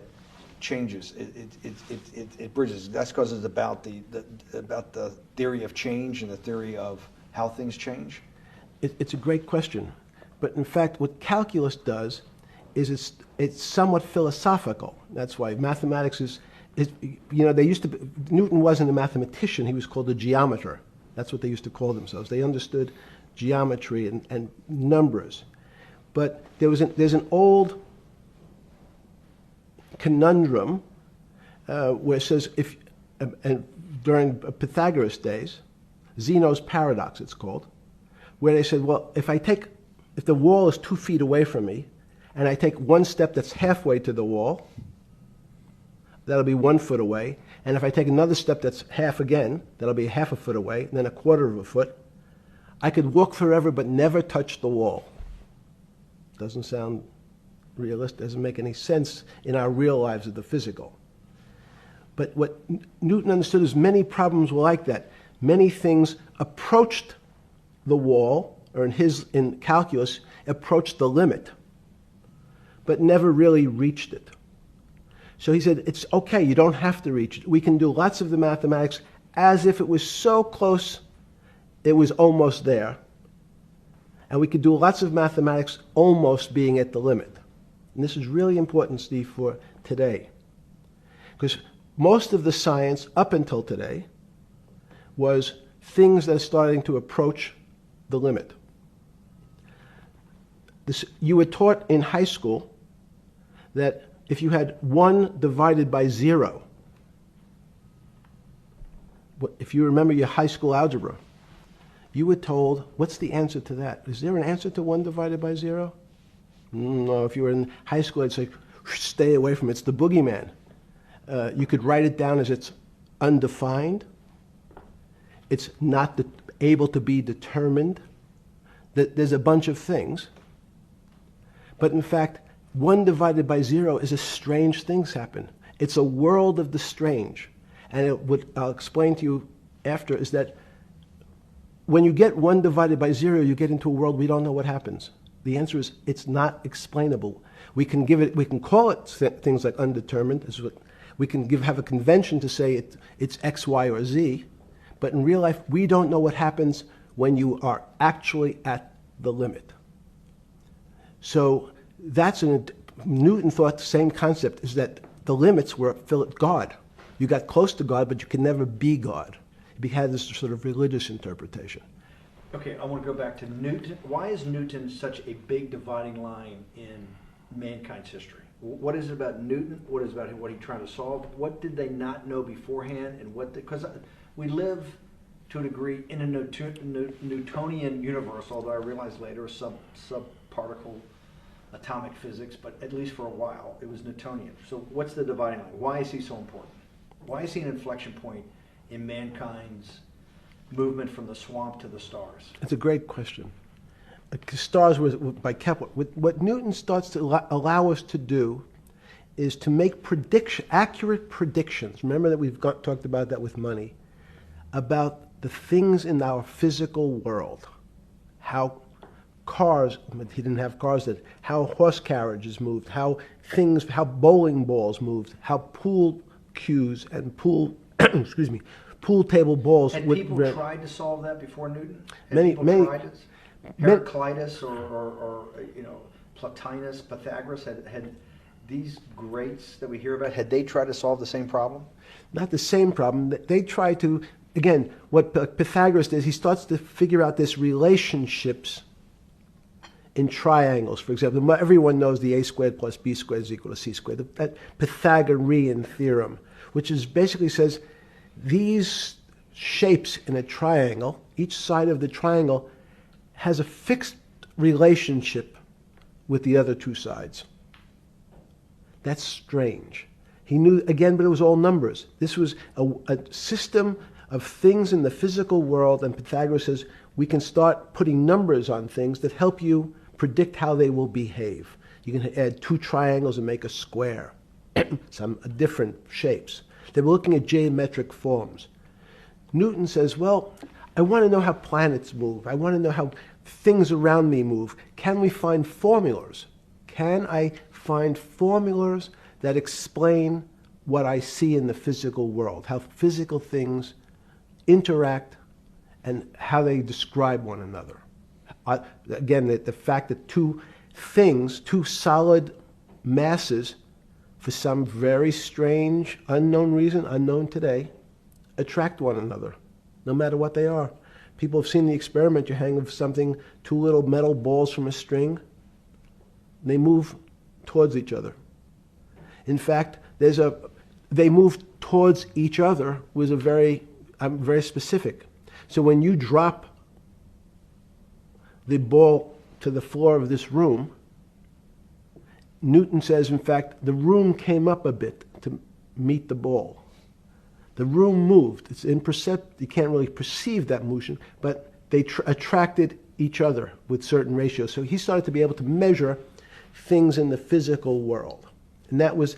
changes. It bridges. That's because it's about the theory of change and the theory of how things change. It's a great question. But in fact, what calculus does is it's somewhat philosophical. That's why mathematics is Newton wasn't a mathematician, he was called a geometer. That's what they used to call themselves. They understood geometry and numbers. But there's an old conundrum where it says, during Pythagoras' days, Zeno's paradox it's called, where they said, well, if the wall is 2 feet away from me, and I take one step that's halfway to the wall, that'll be 1 foot away. And if I take another step that's half again, that'll be half a foot away, and then a quarter of a foot. I could walk forever but never touch the wall. Doesn't sound realistic, doesn't make any sense in our real lives of the physical. But what Newton understood is many problems were like that. Many things approached the wall, or in calculus, approached the limit, but never really reached it. So he said, it's okay, you don't have to reach it. We can do lots of the mathematics as if it was so close, it was almost there. And we could do lots of mathematics almost being at the limit. And this is really important, Steve, for today. Because most of the science up until today was things that are starting to approach the limit. You were taught in high school that if you had 1 divided by 0, if you remember your high school algebra, you were told, what's the answer to that? Is there an answer to 1 divided by 0? No, if you were in high school, I'd say, stay away from it. It's the boogeyman. You could write it down as it's undefined. It's not able to be determined. There's a bunch of things. But in fact, 1 divided by 0 is a strange things happen. It's a world of the strange. And what I'll explain to you after is that when you get 1 divided by 0, you get into a world we don't know what happens. The answer is it's not explainable. We can call it things like undetermined. We can have a convention to say it's X, Y, or Z. But in real life, we don't know what happens when you are actually at the limit. So Newton thought the same concept, is that the limits were God. You got close to God, but you could never be God. He had this sort of religious interpretation. Okay, I want to go back to Newton. Why is Newton such a big dividing line in mankind's history? What is it about Newton? What is it about what he tried to solve? What did they not know beforehand? And because we live to a degree in a Newtonian universe, although I realized later subparticle atomic physics, but at least for a while it was Newtonian. So what's the dividing line? Why is he so important? Why is he an inflection point in mankind's movement from the swamp to the stars? It's a great question. Stars were by Kepler. What Newton starts to allow us to do is to make accurate predictions. Remember that we've talked about that with money, about the things in our physical world, how cars, he didn't have cars, how horse carriages moved, how bowling balls moved, how pool cues and pool table balls. Had people tried to solve that before Newton? Had Many, people many. tried it? Heraclitus or Plotinus, Pythagoras, had these greats that we hear about, had they tried to solve the same problem? Not the same problem. They tried to again, what Pythagoras does, he starts to figure out this relationships in triangles. For example, everyone knows the a squared plus b squared is equal to c squared. That Pythagorean theorem, which is basically says these shapes in a triangle, each side of the triangle has a fixed relationship with the other two sides. That's strange. He knew, again, but it was all numbers. This was a system of things in the physical world, and Pythagoras says we can start putting numbers on things that help you predict how they will behave. You can add two triangles and make a square, some different shapes. They were looking at geometric forms. Newton says, well, I want to know how planets move. I want to know how things around me move. Can we find formulas? Can I find formulas that explain what I see in the physical world, how physical things interact and how they describe one another? Again, the fact that two things, two solid masses, for some very strange, unknown reason, unknown today, attract one another, no matter what they are. People have seen the experiment. You hang something, two little metal balls from a string, they move towards each other. In fact, they move towards each other was very specific. So when you drop the ball to the floor of this room, Newton says, in fact, the room came up a bit to meet the ball. The room moved. It's imperceptible. You can't really perceive that motion, but they attracted each other with certain ratios. So he started to be able to measure things in the physical world. And that was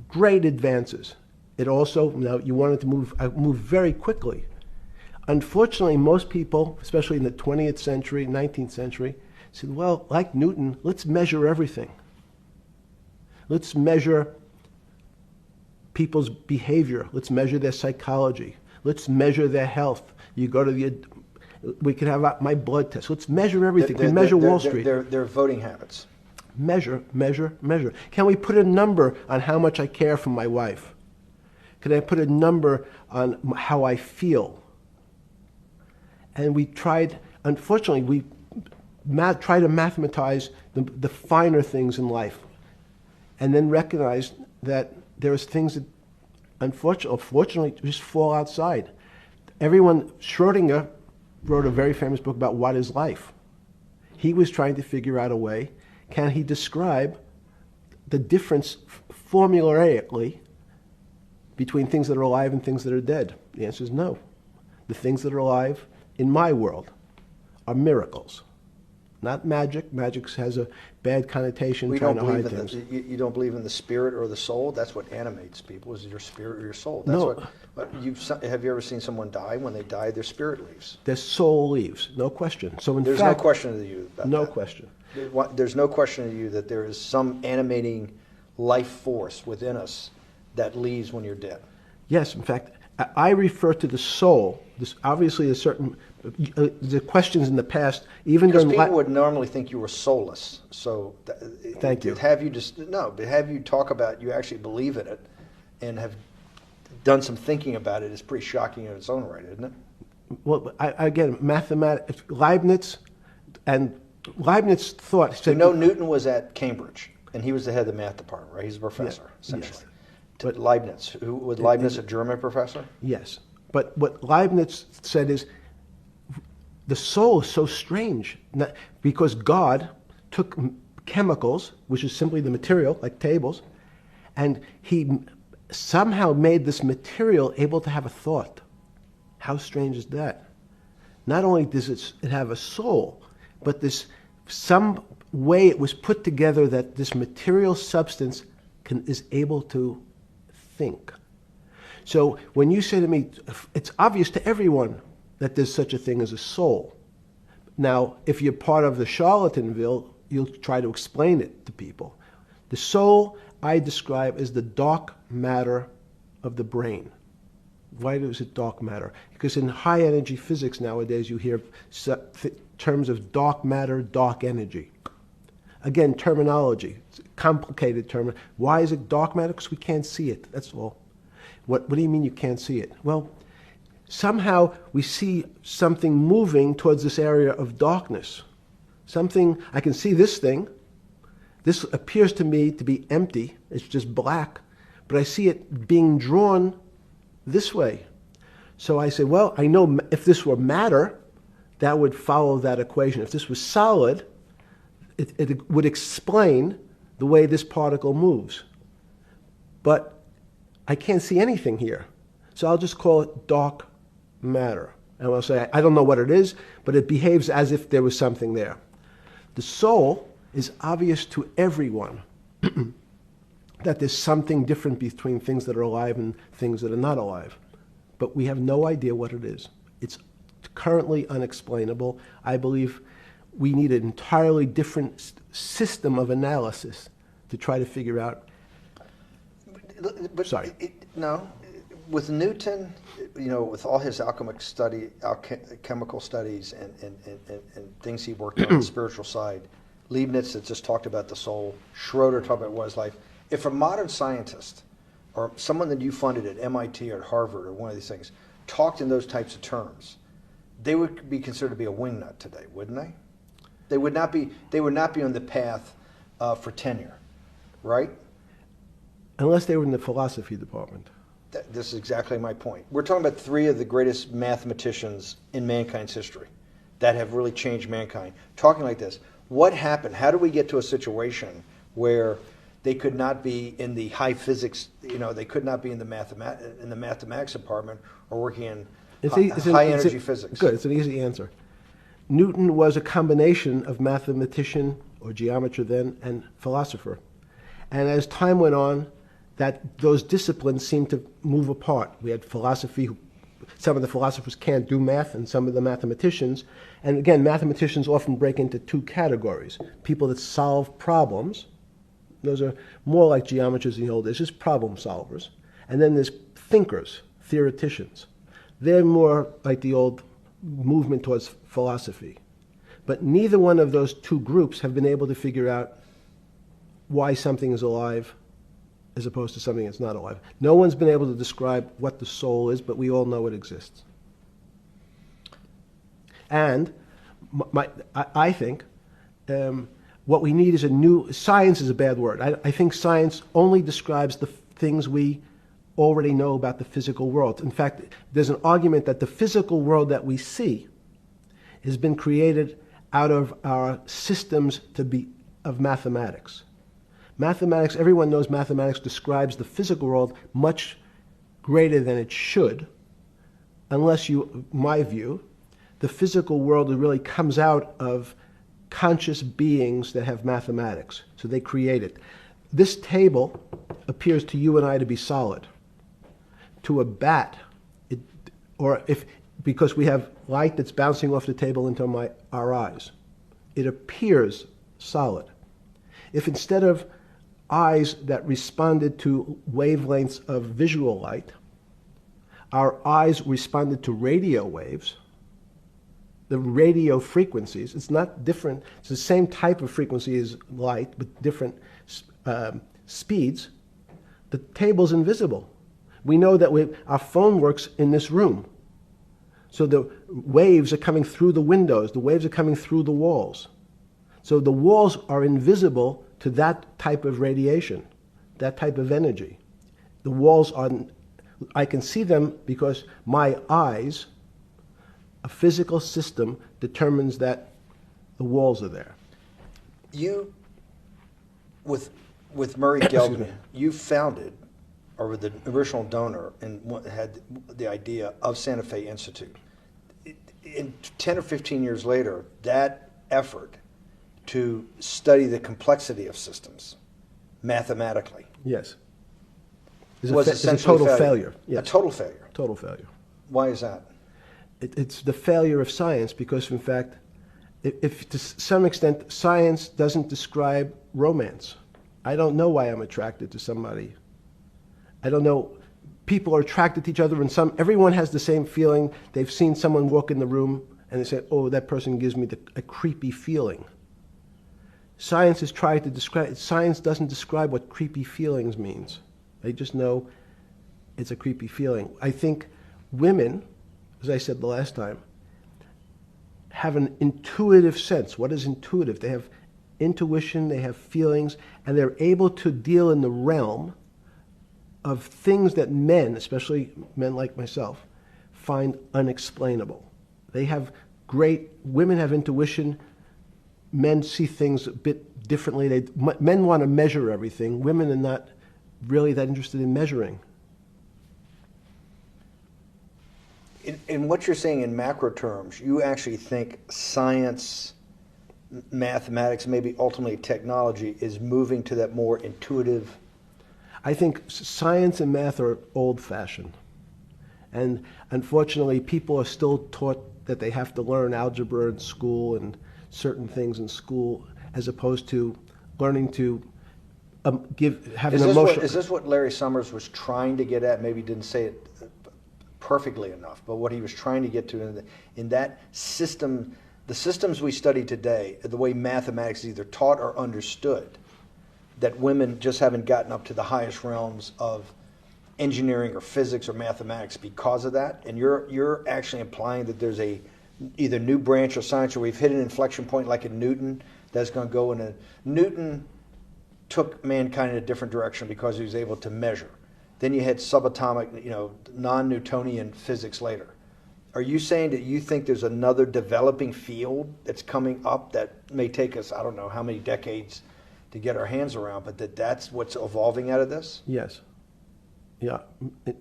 great advances. It also, now you wanted to move very quickly. Unfortunately, most people, especially in the 20th century, 19th century, said, well, like Newton, let's measure everything. Let's measure people's behavior. Let's measure their psychology. Let's measure their health. You go to we can have my blood test. Let's measure everything. We measure Wall Street. Their voting habits. Measure, measure, measure. Can we put a number on how much I care for my wife? Can I put a number on how I feel? And we tried, unfortunately, we try to mathematize the finer things in life, and then recognize that there's things that, unfortunately, just fall outside. Schrodinger wrote a very famous book about what is life. He was trying to figure out a way, can he describe the difference formulaically between things that are alive and things that are dead? The answer is no. The things that are alive in my world are miracles, not magic. Magic has a bad connotation, trying to hide things. You don't believe in the spirit or the soul? That's what animates people, is your spirit or your soul. That's No. Have you ever seen someone die? When they die, their spirit leaves. Their soul leaves, no question. So in There's fact, no question to you about no that. question. There's no question to you that there is some animating life force within us that leaves when you're dead. Yes, in fact, I refer to the soul. This obviously a certain the questions in the past, even Because during people would normally think you were soulless. So Thank you. But have you talk about you actually believe in it and have done some thinking about it is pretty shocking in its own right, isn't it? Well, again, mathematics. Leibniz thought. So Newton was at Cambridge, and he was the head of the math department, right? He's a professor, essentially. Yes. But Leibniz, was Leibniz a German professor? Yes, but what Leibniz said is the soul is so strange because God took chemicals, which is simply the material, like tables, and he somehow made this material able to have a thought. How strange is that? Not only does it have a soul, but some way it was put together that this material substance is able to think. So when you say to me, it's obvious to everyone that there's such a thing as a soul. Now, if you're part of the Charlatanville, you'll try to explain it to people. The soul I describe as the dark matter of the brain. Why is it dark matter? Because in high energy physics nowadays you hear terms of dark matter, dark energy. Again, terminology, it's a complicated term. Why is it dark matter? Because we can't see it, that's all. What do you mean you can't see it? Well, somehow we see something moving towards this area of darkness. Something, I can see this thing. This appears to me to be empty. It's just black. But I see it being drawn this way. So I say, well, I know if this were matter, that would follow that equation. If this was solid, it would explain the way this particle moves. But I can't see anything here. So I'll just call it dark matter. And I'll say, I don't know what it is, but it behaves as if there was something there. The soul is obvious to everyone that there's something different between things that are alive and things that are not alive. But we have no idea what it is. It's currently unexplainable. I believe we need an entirely different system of analysis to try to figure out. But Sorry. No, with Newton, with all his alchemical studies and things he worked on the spiritual side, Leibniz had just talked about the soul, Schroeder talked about what is life. If a modern scientist or someone that you funded at MIT or at Harvard or one of these things talked in those types of terms, they would be considered to be a wingnut today, wouldn't they? They would not be on the path for tenure, right? Unless they were in the philosophy department. This is exactly my point. We're talking about three of the greatest mathematicians in mankind's history that have really changed mankind. Talking like this, what happened? How do we get to a situation where they could not be in the high physics, they could not be in the mathematics department or working in high energy physics? Good, it's an easy answer. Newton was a combination of mathematician or geometer then and philosopher. And as time went on, those disciplines seemed to move apart. We had philosophy. Some of the philosophers can't do math, and some of the mathematicians. And again, mathematicians often break into two categories. People that solve problems. Those are more like geometers in the old days, just problem solvers. And then there's thinkers, theoreticians. They're more like the old movement towards philosophy. But neither one of those two groups have been able to figure out why something is alive as opposed to something that's not alive. No one's been able to describe what the soul is, but we all know it exists. And I think what we need is science is a bad word. I think science only describes the things we already know about the physical world. In fact, there's an argument that the physical world that we see has been created out of our systems of mathematics. Mathematics, everyone knows mathematics describes the physical world much greater than it should, unless my view, the physical world really comes out of conscious beings that have mathematics. So they create it. This table appears to you and I to be solid. To a bat, because we have light that's bouncing off the table into our eyes, it appears solid. If instead of eyes that responded to wavelengths of visual light, our eyes responded to radio waves, the radio frequencies. It's not different. It's the same type of frequency as light, but different speeds. The table's invisible. We know that our phone works in this room. So the waves are coming through the windows. The waves are coming through the walls. So the walls are invisible to that type of radiation, that type of energy. The walls I can see them because my eyes, a physical system, determines that the walls are there. You, with Murray Geldman, you founded, or were the original donor, and had the idea of Santa Fe Institute. In 10 or 15 years later, that effort to study the complexity of systems mathematically. Yes. Was it's a total failure. Yes. A total failure. Total failure. Why is that? It's the failure of science because, in fact, if to some extent science doesn't describe romance. I don't know why I'm attracted to somebody. I don't know. People are attracted to each other, and everyone has the same feeling. They've seen someone walk in the room, and they say, "Oh, that person gives me a creepy feeling." Science has tried to describe. Science doesn't describe what creepy feelings means. They just know it's a creepy feeling. I think women as I said the last time, have an intuitive sense. What is intuitive? They have intuition, they have feelings, and they're able to deal in the realm of things that men, especially men like myself, find unexplainable. They have women have intuition, men see things a bit differently. Men want to measure everything, women are not really that interested in measuring. In what you're saying in macro terms, you actually think science, mathematics, maybe ultimately technology is moving to that more intuitive. I think science and math are old-fashioned. And unfortunately, people are still taught that they have to learn algebra in school and certain things in school, as opposed to learning to have an emotional. Is this what Larry Summers was trying to get at? Maybe he didn't say it perfectly enough, but what he was trying to get to in that system, the systems we study today, the way mathematics is either taught or understood, that women just haven't gotten up to the highest realms of engineering or physics or mathematics because of that. And you're actually implying that there's a either new branch of science, or we've hit an inflection point like in Newton that's going to go in a Newton took mankind in a different direction because he was able to measure. Then you had subatomic, non-Newtonian physics later. Are you saying that you think there's another developing field that's coming up that may take us, I don't know how many decades to get our hands around, but that's what's evolving out of this? Yes. Yeah.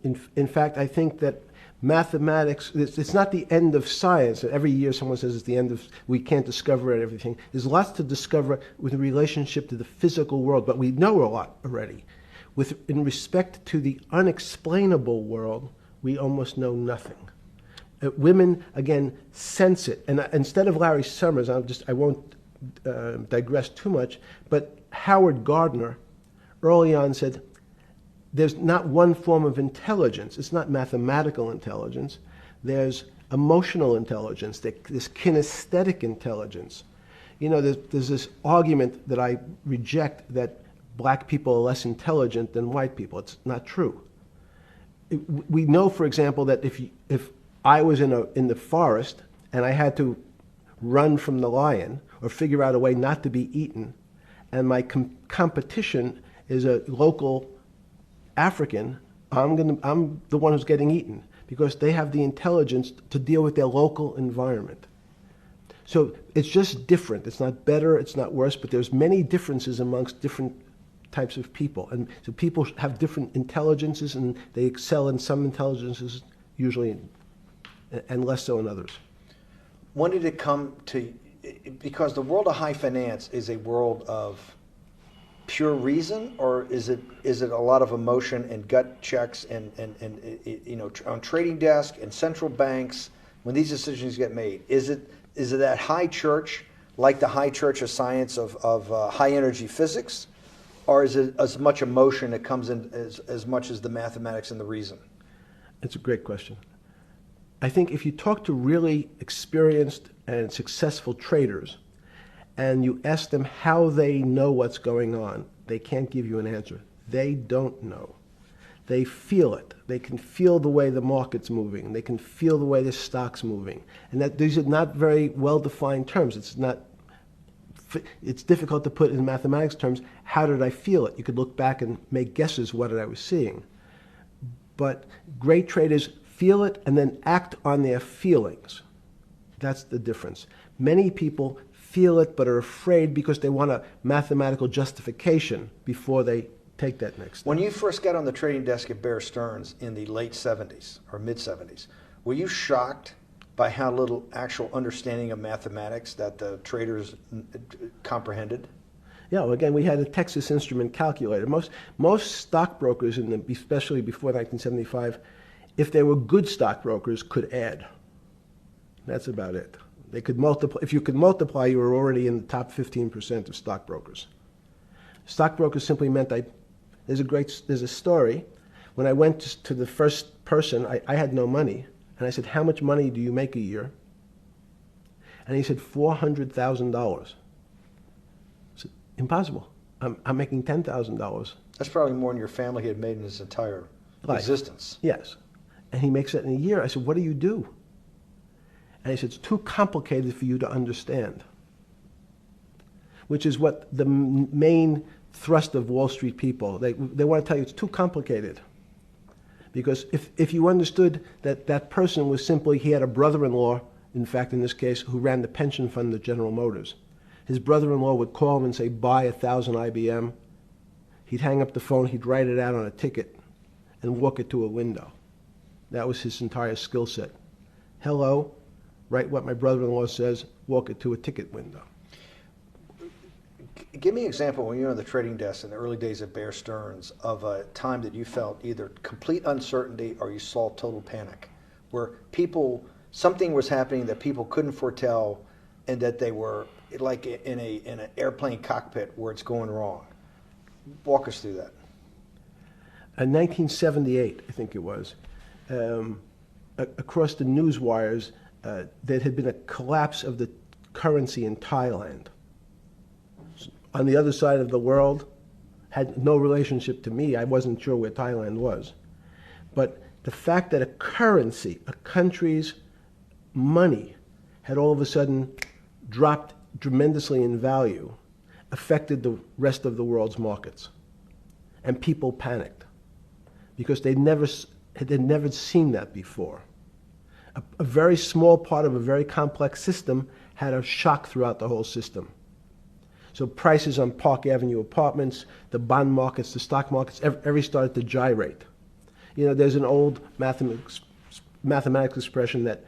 In fact, I think that mathematics, it's not the end of science. Every year someone says it's the end of, we can't discover everything. There's lots to discover with relationship to the physical world, but we know a lot already. In respect to the unexplainable world, we almost know nothing. Women, again, sense it. And instead of Larry Summers, I won't digress too much, but Howard Gardner early on said, there's not one form of intelligence. It's not mathematical intelligence. There's emotional intelligence, this kinesthetic intelligence. There's this argument that I reject that black people are less intelligent than white people. It's not true. We know, for example, that if I was in the forest and I had to run from the lion or figure out a way not to be eaten, and my competition is a local African, I'm the one who's getting eaten because they have the intelligence to deal with their local environment. So it's just different. It's not better, it's not worse, but there's many differences amongst different types of people. And so people have different intelligences, and they excel in some intelligences usually, and less so in others. When did it come to, because the world of high finance is a world of pure reason, or is it a lot of emotion and gut checks and on trading desk and central banks when these decisions get made? Is it that high church, like the high church of science of high energy physics, or is it as much emotion that comes in as much as the mathematics and the reason? It's a great question. I think if you talk to really experienced and successful traders and you ask them how they know what's going on, they can't give you an answer. They don't know. They feel it. They can feel the way the market's moving. They can feel the way the stock's moving. And that these are not very well-defined terms. It's difficult to put in mathematics terms, how did I feel it? You could look back and make guesses what I was seeing. But great traders feel it and then act on their feelings. That's the difference. Many people feel it but are afraid because they want a mathematical justification before they take that next step. When you first got on the trading desk at Bear Stearns in the late 70s or mid 70s, were you shocked by how little actual understanding of mathematics that the traders comprehended? Yeah, well, again, we had a Texas Instrument calculator. Most stockbrokers, especially before 1975, if they were good stockbrokers, could add. That's about it. They could multiply. If you could multiply, you were already in the top 15% of stockbrokers. Stockbrokers simply meant there's a story. When I went to the first person, I had no money. And I said, how much money do you make a year? And he said, $400,000. I said, impossible. I'm making $10,000. That's probably more than your family had made in his entire existence. Yes. And he makes it in a year. I said, what do you do? And he said, it's too complicated for you to understand, which is what the main thrust of Wall Street people, they want to tell you it's too complicated. Because if you understood that that person was simply, he had a brother-in-law, in fact, in this case, who ran the pension fund at General Motors. His brother-in-law would call him and say, buy 1,000 IBM. He'd hang up the phone, he'd write it out on a ticket and walk it to a window. That was his entire skill set. Hello, write what my brother-in-law says, walk it to a ticket window. Give me an example when you were on the trading desk in the early days of Bear Stearns of a time that you felt either complete uncertainty or you saw total panic, where something was happening that people couldn't foretell and that they were like in an airplane cockpit where it's going wrong. Walk us through that. In 1978, I think it was, across the news wires, there had been a collapse of the currency in Thailand. On the other side of the world, had no relationship to me. I wasn't sure where Thailand was. But the fact that a currency, a country's money, had all of a sudden dropped tremendously in value affected the rest of the world's markets. And people panicked because they'd never seen that before. A very small part of a very complex system had a shock throughout the whole system. So prices on Park Avenue apartments, the bond markets, the stock markets, every started to gyrate. You know, there's an old mathematics expression that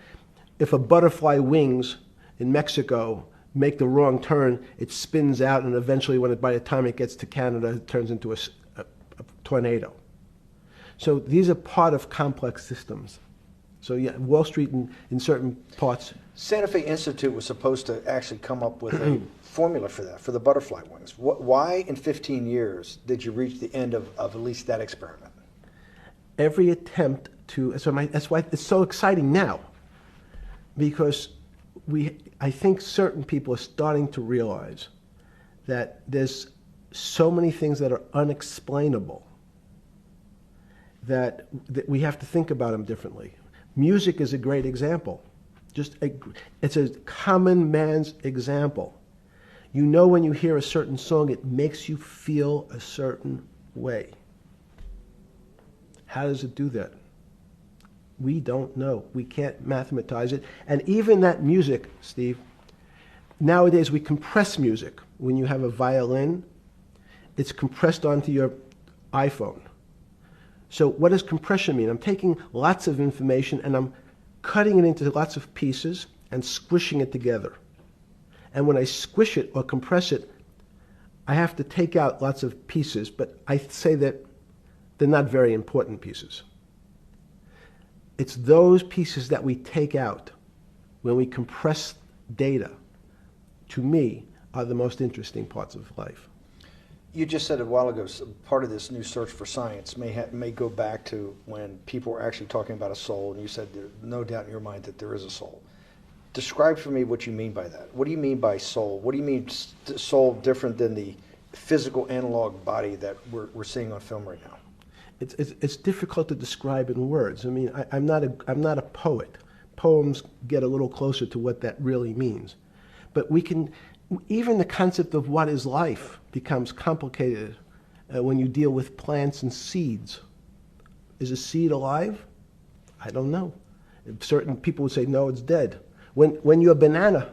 if a butterfly wings in Mexico make the wrong turn, it spins out, and eventually, by the time it gets to Canada, it turns into a tornado. So these are part of complex systems. So yeah, Wall Street in certain parts. Santa Fe Institute was supposed to actually come up with a formula for that, for the butterfly wings. Why in 15 years did you reach the end of at least that experiment? Every attempt to, that's why it's so exciting now, because I think certain people are starting to realize that there's so many things that are unexplainable that we have to think about them differently. Music is a great example. It's a common man's example. You know when you hear a certain song, it makes you feel a certain way. How does it do that? We don't know. We can't mathematize it. And even that music, Steve, nowadays we compress music. When you have a violin, it's compressed onto your iPhone. So what does compression mean? I'm taking lots of information and I'm cutting it into lots of pieces and squishing it together. And when I squish it or compress it, I have to take out lots of pieces, but I say that they're not very important pieces. It's those pieces that we take out when we compress data, to me, are the most interesting parts of life. You just said a while ago, part of this new search for science may go back to when people were actually talking about a soul, and you said there's no doubt in your mind that there is a soul. Describe for me what you mean by that. What do you mean by soul? What do you mean soul different than the physical analog body that we're seeing on film right now? It's difficult to describe in words. I mean, I'm not a poet. Poems get a little closer to what that really means. But even the concept of what is life becomes complicated when you deal with plants and seeds. Is a seed alive? I don't know. Certain people would say, no, it's dead. When you're a banana,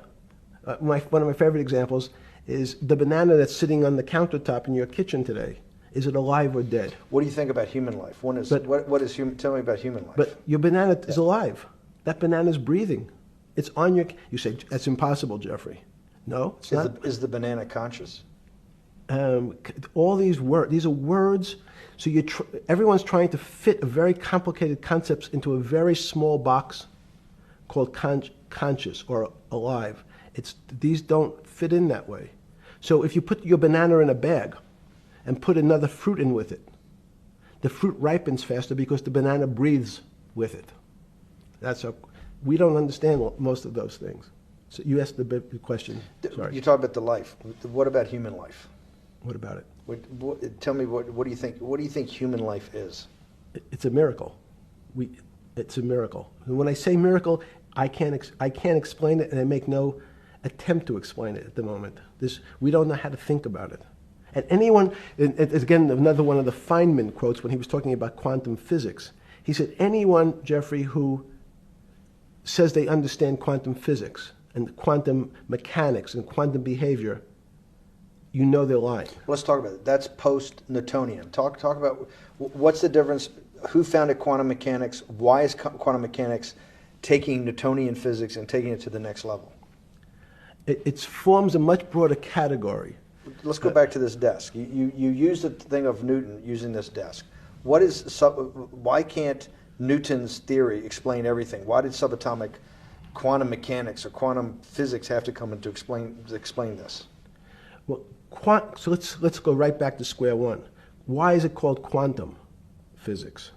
one of my favorite examples is the banana that's sitting on the countertop in your kitchen today. Is it alive or dead? What do you think about human life? What is tell me about human life. But your banana is alive. That banana is breathing. It's on your. You say that's impossible, Jeffrey. No, it's not. Is the banana conscious? All these words. These are words. So everyone's trying to fit a very complicated concepts into a very small box called conscious or alive. These don't fit in that way. So if you put your banana in a bag and put another fruit in with it, the fruit ripens faster because the banana breathes with it. We don't understand most of those things. So you asked the big question. Sorry. You talk about the life. What about human life? What about it? Tell me what do you think? What do you think human life is? It's a miracle. It's a miracle. And when I say miracle, I can't explain it, and I make no attempt to explain it at the moment. We don't know how to think about it. And anyone, and again, another one of the Feynman quotes when he was talking about quantum physics. He said, anyone, Jeffrey, who says they understand quantum physics and quantum mechanics and quantum behavior, you know they're lying. Let's talk about it. That's post-Newtonian. Talk about what's the difference, who founded quantum mechanics, why is quantum mechanics taking Newtonian physics and taking it to the next level? It forms a much broader category. Let's go back to this desk. You use the thing of Newton using this desk. Why can't Newton's theory explain everything? Why did subatomic quantum mechanics or quantum physics have to come in to explain this? Well, so let's go right back to square one. Why is it called quantum physics?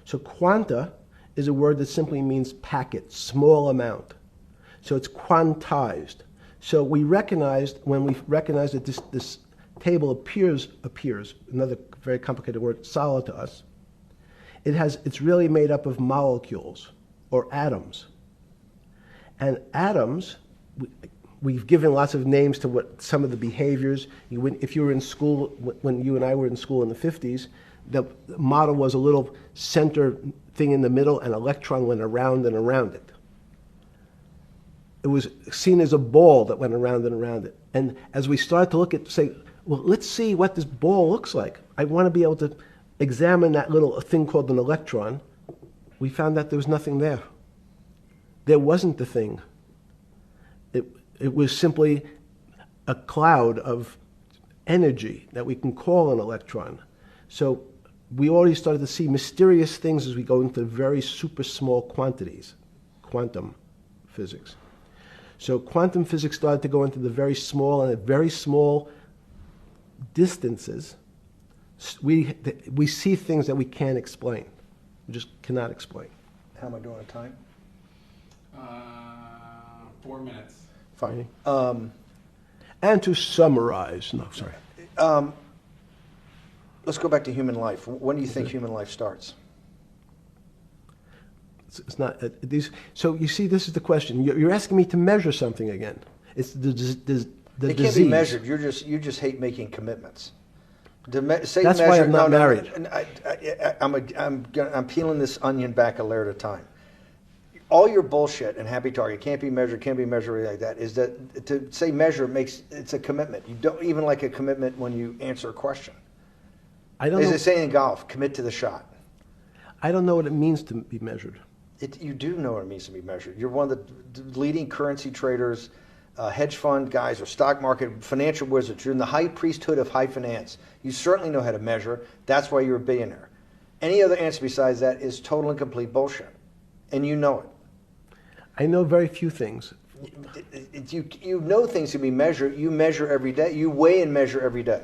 So quanta is a word that simply means packet, small amount. So it's quantized. So we recognized, when we recognized that this table appears, another very complicated word, solid to us, it's really made up of molecules or atoms. And atoms, we've given lots of names to what some of the behaviors. If you were in school, when you and I were in school in the 50s, the model was a little center thing in the middle, and an electron went around and around it. It was seen as a ball that went around and around it. And as we started to look at, say, well, let's see what this ball looks like. I want to be able to examine that little thing called an electron. We found that there was nothing there. There wasn't the thing. It was simply a cloud of energy that we can call an electron. So we already started to see mysterious things as we go into very super small quantities, quantum physics. So quantum physics started to go into the very small, and at very small distances, we see things that we can't explain. We just cannot explain. How am I doing on time? 4 minutes. Fine. And to summarize, no, sorry. Let's go back to human life. When do you think human life starts? It's not these. So you see, this is the question. You're asking me to measure something again. It's the disease. It can't be measured. You just hate making commitments. That's why I'm not married. I'm peeling this onion back a layer at a time. All your bullshit and happy target can't be measured like that. Is that to say measure it's a commitment. You don't even like a commitment when you answer a question. I don't. As they say in golf, commit to the shot. I don't know what it means to be measured. You do know what it means to be measured. You're one of the leading currency traders, hedge fund guys, or stock market financial wizards. You're in the high priesthood of high finance. You certainly know how to measure. That's why you're a billionaire. Any other answer besides that is total and complete bullshit, and you know it. I know very few things. You know things can be measured. You measure every day. You weigh and measure every day.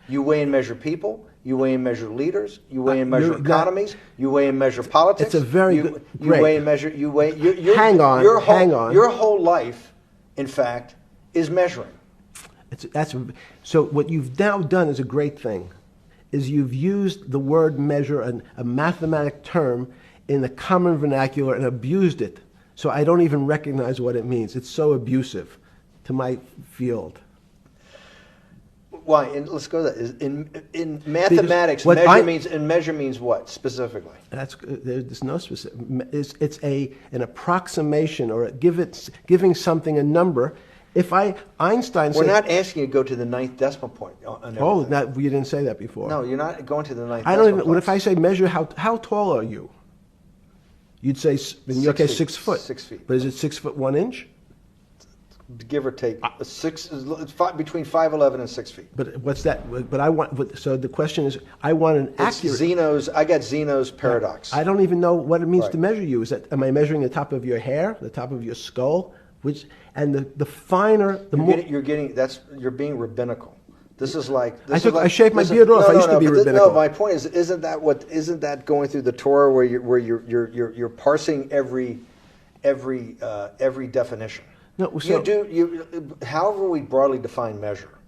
You weigh and measure people. You weigh and measure leaders. You weigh and measure economies. You weigh and measure politics. It's a very good. You weigh and measure. Hang on. Your whole life, in fact, is measuring. So what you've now done is a great thing, is you've used the word measure, a mathematic term, in the common vernacular, and abused it. So I don't even recognize what it means. It's so abusive to my field. Why? And let's go to that. In mathematics, measure means what specifically? There's no specific. It's an approximation, or giving something a number. Einstein said, we're not asking you to go to the ninth decimal point. Oh, you didn't say that before. No, you're not going to the ninth. I don't even. What if I say measure how tall are you? You'd say, okay, 6 foot. 6 feet. But is it 6 foot 1 inch? Give or take, between 5'11" and 6 feet. But what's that? But I want. So the question is, I want an accurate. I got Zeno's paradox. I don't even know what it means to measure you. Am I measuring the top of your hair, the top of your skull, the finer, the more. You're being rabbinical. This is like. I shaved my beard off. I used to be rabbinical. No, my point is, isn't that going through the Torah where you're parsing every definition? No, so, however we broadly define measure,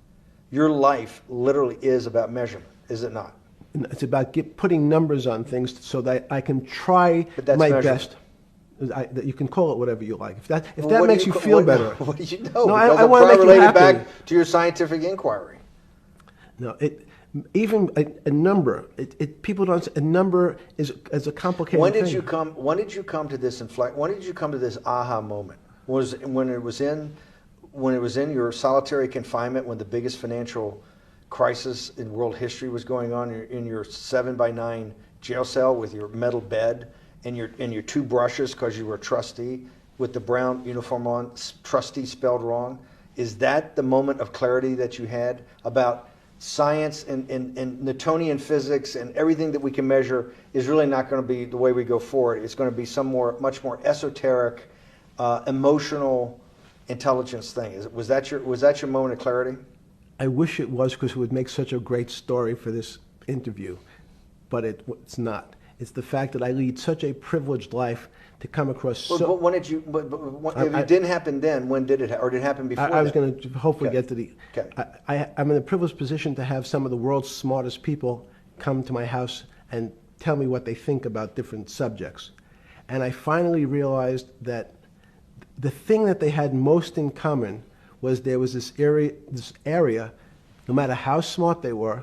your life literally is about measurement, is it not? It's about putting numbers on things so that I can try my best. That you can call it whatever you like. If that Well, what do makes you ca- feel what- better. What do you know? No, Because I I'm wanna trying make to you relate it happy. back to your scientific inquiry. No, even a number. People don't. A number is a complicated When did thing. you come? When did you come to this inflect? When did you come to this aha moment? Was when it was in your solitary confinement, when the biggest financial crisis in world history was going on, in your 7x9 jail cell with your metal bed and your two brushes because you were a trustee with the brown uniform on, trustee spelled wrong. Is that the moment of clarity that you had about science and Newtonian physics and everything that we can measure is really not going to be the way we go forward? It's going to be much more esoteric, emotional intelligence thing. Was that your moment of clarity? I wish it was, because it would make such a great story for this interview, but it's not. It's the fact that I lead such a privileged life to come across. But when did you? If it didn't happen then, when did it? Or did it happen before? I was then? going to hopefully Okay. get to the. Okay. I'm in a privileged position to have some of the world's smartest people come to my house and tell me what they think about different subjects, and I finally realized that the thing that they had most in common was there was this area, no matter how smart they were,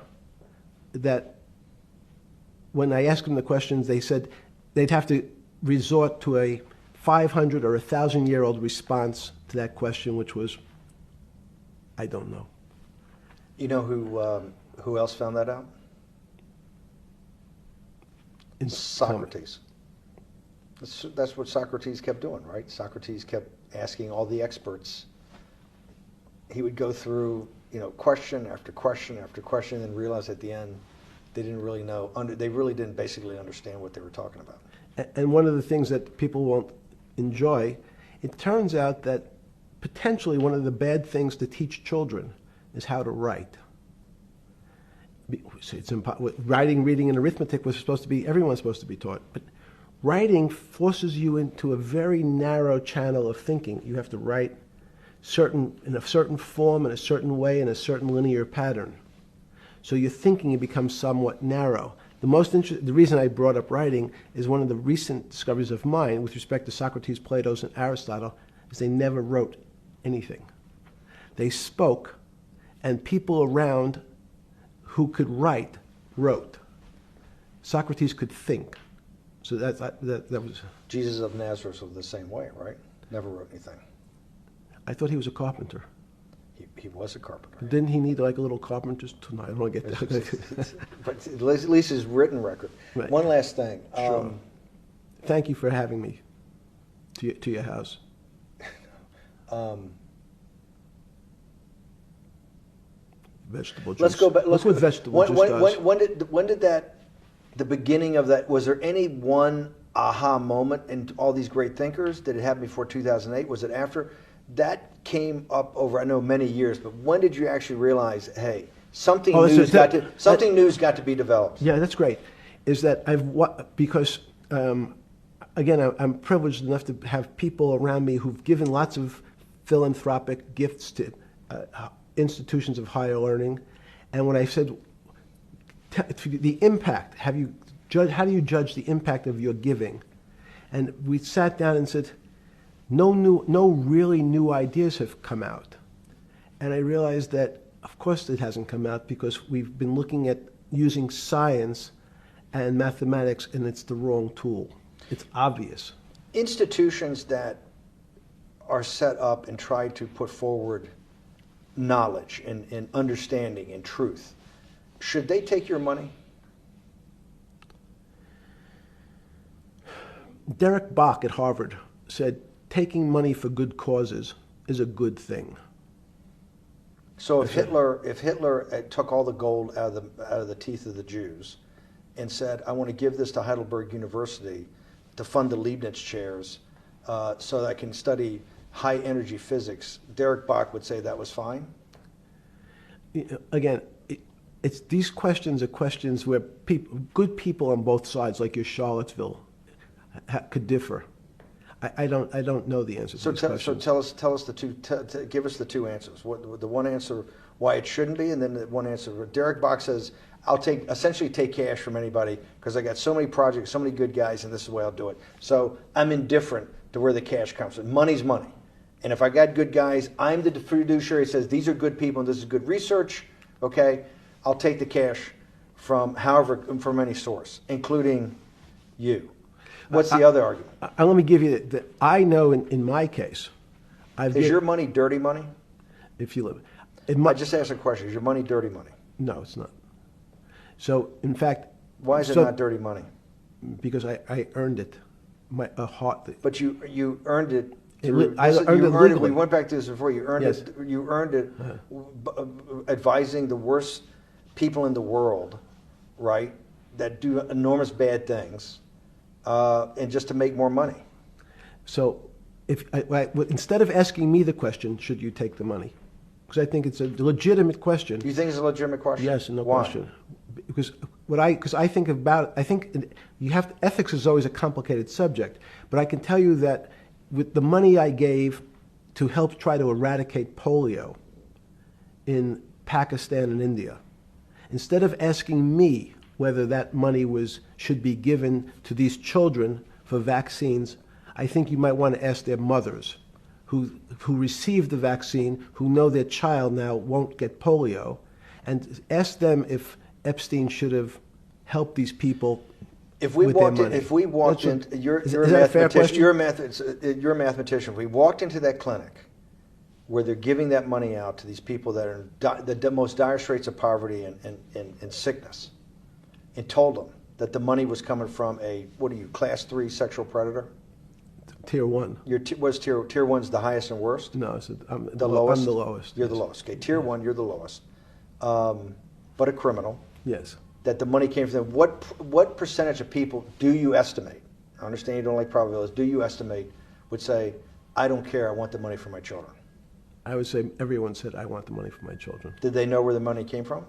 that when I asked them the questions, they said they'd have to resort to a 500 or 1,000-year-old response to that question, which was, I don't know. You know who else found that out? Socrates. That's what Socrates kept doing, right? Socrates kept asking all the experts. He would go through, question after question after question, and realize at the end they didn't really know. They really didn't basically understand what they were talking about. And one of the things that people won't enjoy, it turns out that potentially one of the bad things to teach children is how to write. Writing, reading, and arithmetic was supposed to be, everyone's supposed to be taught. But writing forces you into a very narrow channel of thinking. You have to write in a certain form, in a certain way, in a certain linear pattern. So your thinking becomes somewhat narrow. The reason I brought up writing is one of the recent discoveries of mine with respect to Socrates, Plato, and Aristotle is they never wrote anything. They spoke, and people around who could write wrote. Socrates could think. So that was... Jesus of Nazareth was the same way, right? Never wrote anything. I thought he was a carpenter. He was a carpenter. Didn't he need like a little carpenter's tool? I don't want to get that. But at least his written record. Right. One last thing. Sure. Thank you for having me to your house. Vegetable juice. Let's go back. Look what vegetable juice does. When did the beginning of that, was there any one aha moment in all these great thinkers? Did it happen before 2008? Was it after? That came up over, I know, many years, but when did you actually realize, hey, something new's got to be developed? Yeah, that's great. Is that because again, I'm privileged enough to have people around me who've given lots of philanthropic gifts to institutions of higher learning, and when I said the impact, how do you judge the impact of your giving? And we sat down and said, no really new ideas have come out. And I realized that, of course, it hasn't come out because we've been looking at using science and mathematics, and it's the wrong tool. It's obvious. Institutions that are set up and try to put forward knowledge and understanding and truth, should they take your money? Derek Bach at Harvard said, taking money for good causes is a good thing. So if Hitler took all the gold out of the teeth of the Jews and said, I want to give this to Heidelberg University to fund the Leibniz chairs so that I can study high energy physics, Derek Bach would say that was fine? Again, these questions are questions where good people on both sides, like your Charlottesville, could differ. I don't know the answer to these questions. So tell us the two. Give us the two answers. The one answer why it shouldn't be, and then the one answer. Derek Bach says, I'll essentially take cash from anybody because I got so many projects, so many good guys, and this is the way I'll do it. So I'm indifferent to where the cash comes from. Money's money. And if I got good guys, I'm the fiduciary that says these are good people and this is good research, okay? I'll take the cash from any source, including you. What's the other argument? Let me give you that. I know in my case, Is your money dirty money? if you live, I just asked a question. Is your money dirty money? no, it's not. So in fact, Why is it not dirty money? because I earned it, But you earned it. I earned it legally. We went back to this before. You earned Yes. it. You earned it, advising the worst people in the world, right? That do enormous bad things, and just to make more money. So instead of asking me the question, should you take the money? Because I think it's a legitimate question. You think it's a legitimate question? Yes, no Why? question. Because I think about, ethics is always a complicated subject, but I can tell you that with the money I gave to help try to eradicate polio in Pakistan and India, instead of asking me whether that money should be given to these children for vaccines, I think you might want to ask their mothers who received the vaccine, who know their child now won't get polio, and ask them if Epstein should have helped these people. You're a mathematician. If we walked into that clinic where they're giving that money out to these people that are in the most dire straits of poverty and sickness, and told them that the money was coming from class 3 sexual predator? Tier 1. Tier 1's the highest and worst? No, I'm the lowest. I'm the lowest. You're the lowest. Okay, tier 1, you're the lowest. But a criminal. Yes. That the money came from them. What percentage of people do you estimate? I understand you don't like probabilities. Do you estimate would say, I don't care, I want the money for my children? I would say everyone said, I want the money for my children. Did they know where the money came from?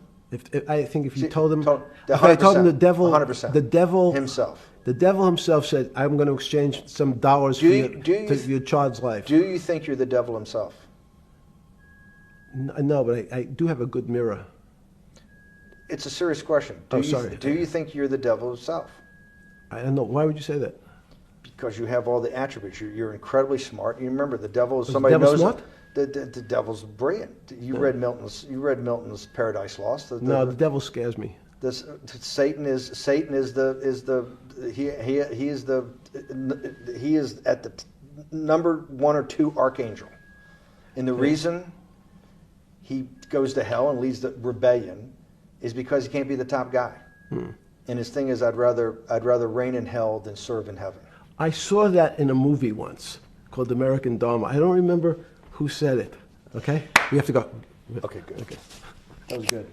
I think if you told them, if I told them the devil, 100%. the devil himself. The devil himself said, I'm going to exchange some dollars for your child's life. Do you think you're the devil himself? No, but I do have a good mirror. It's a serious question. Do you think you're the devil himself? I don't know. Why would you say that? Because you have all the attributes. You're incredibly smart. You remember the devil is somebody who knows. Smart? The devil's brilliant. You read Milton's Paradise Lost. No, the devil scares me. Satan is at the number 1 or 2 archangel, and the reason he goes to hell and leads the rebellion is because he can't be the top guy. And his thing is, I'd rather reign in hell than serve in heaven. I saw that in a movie once called American Dharma. I don't remember who said it. Okay, we have to go. Okay, good. Okay. That was good.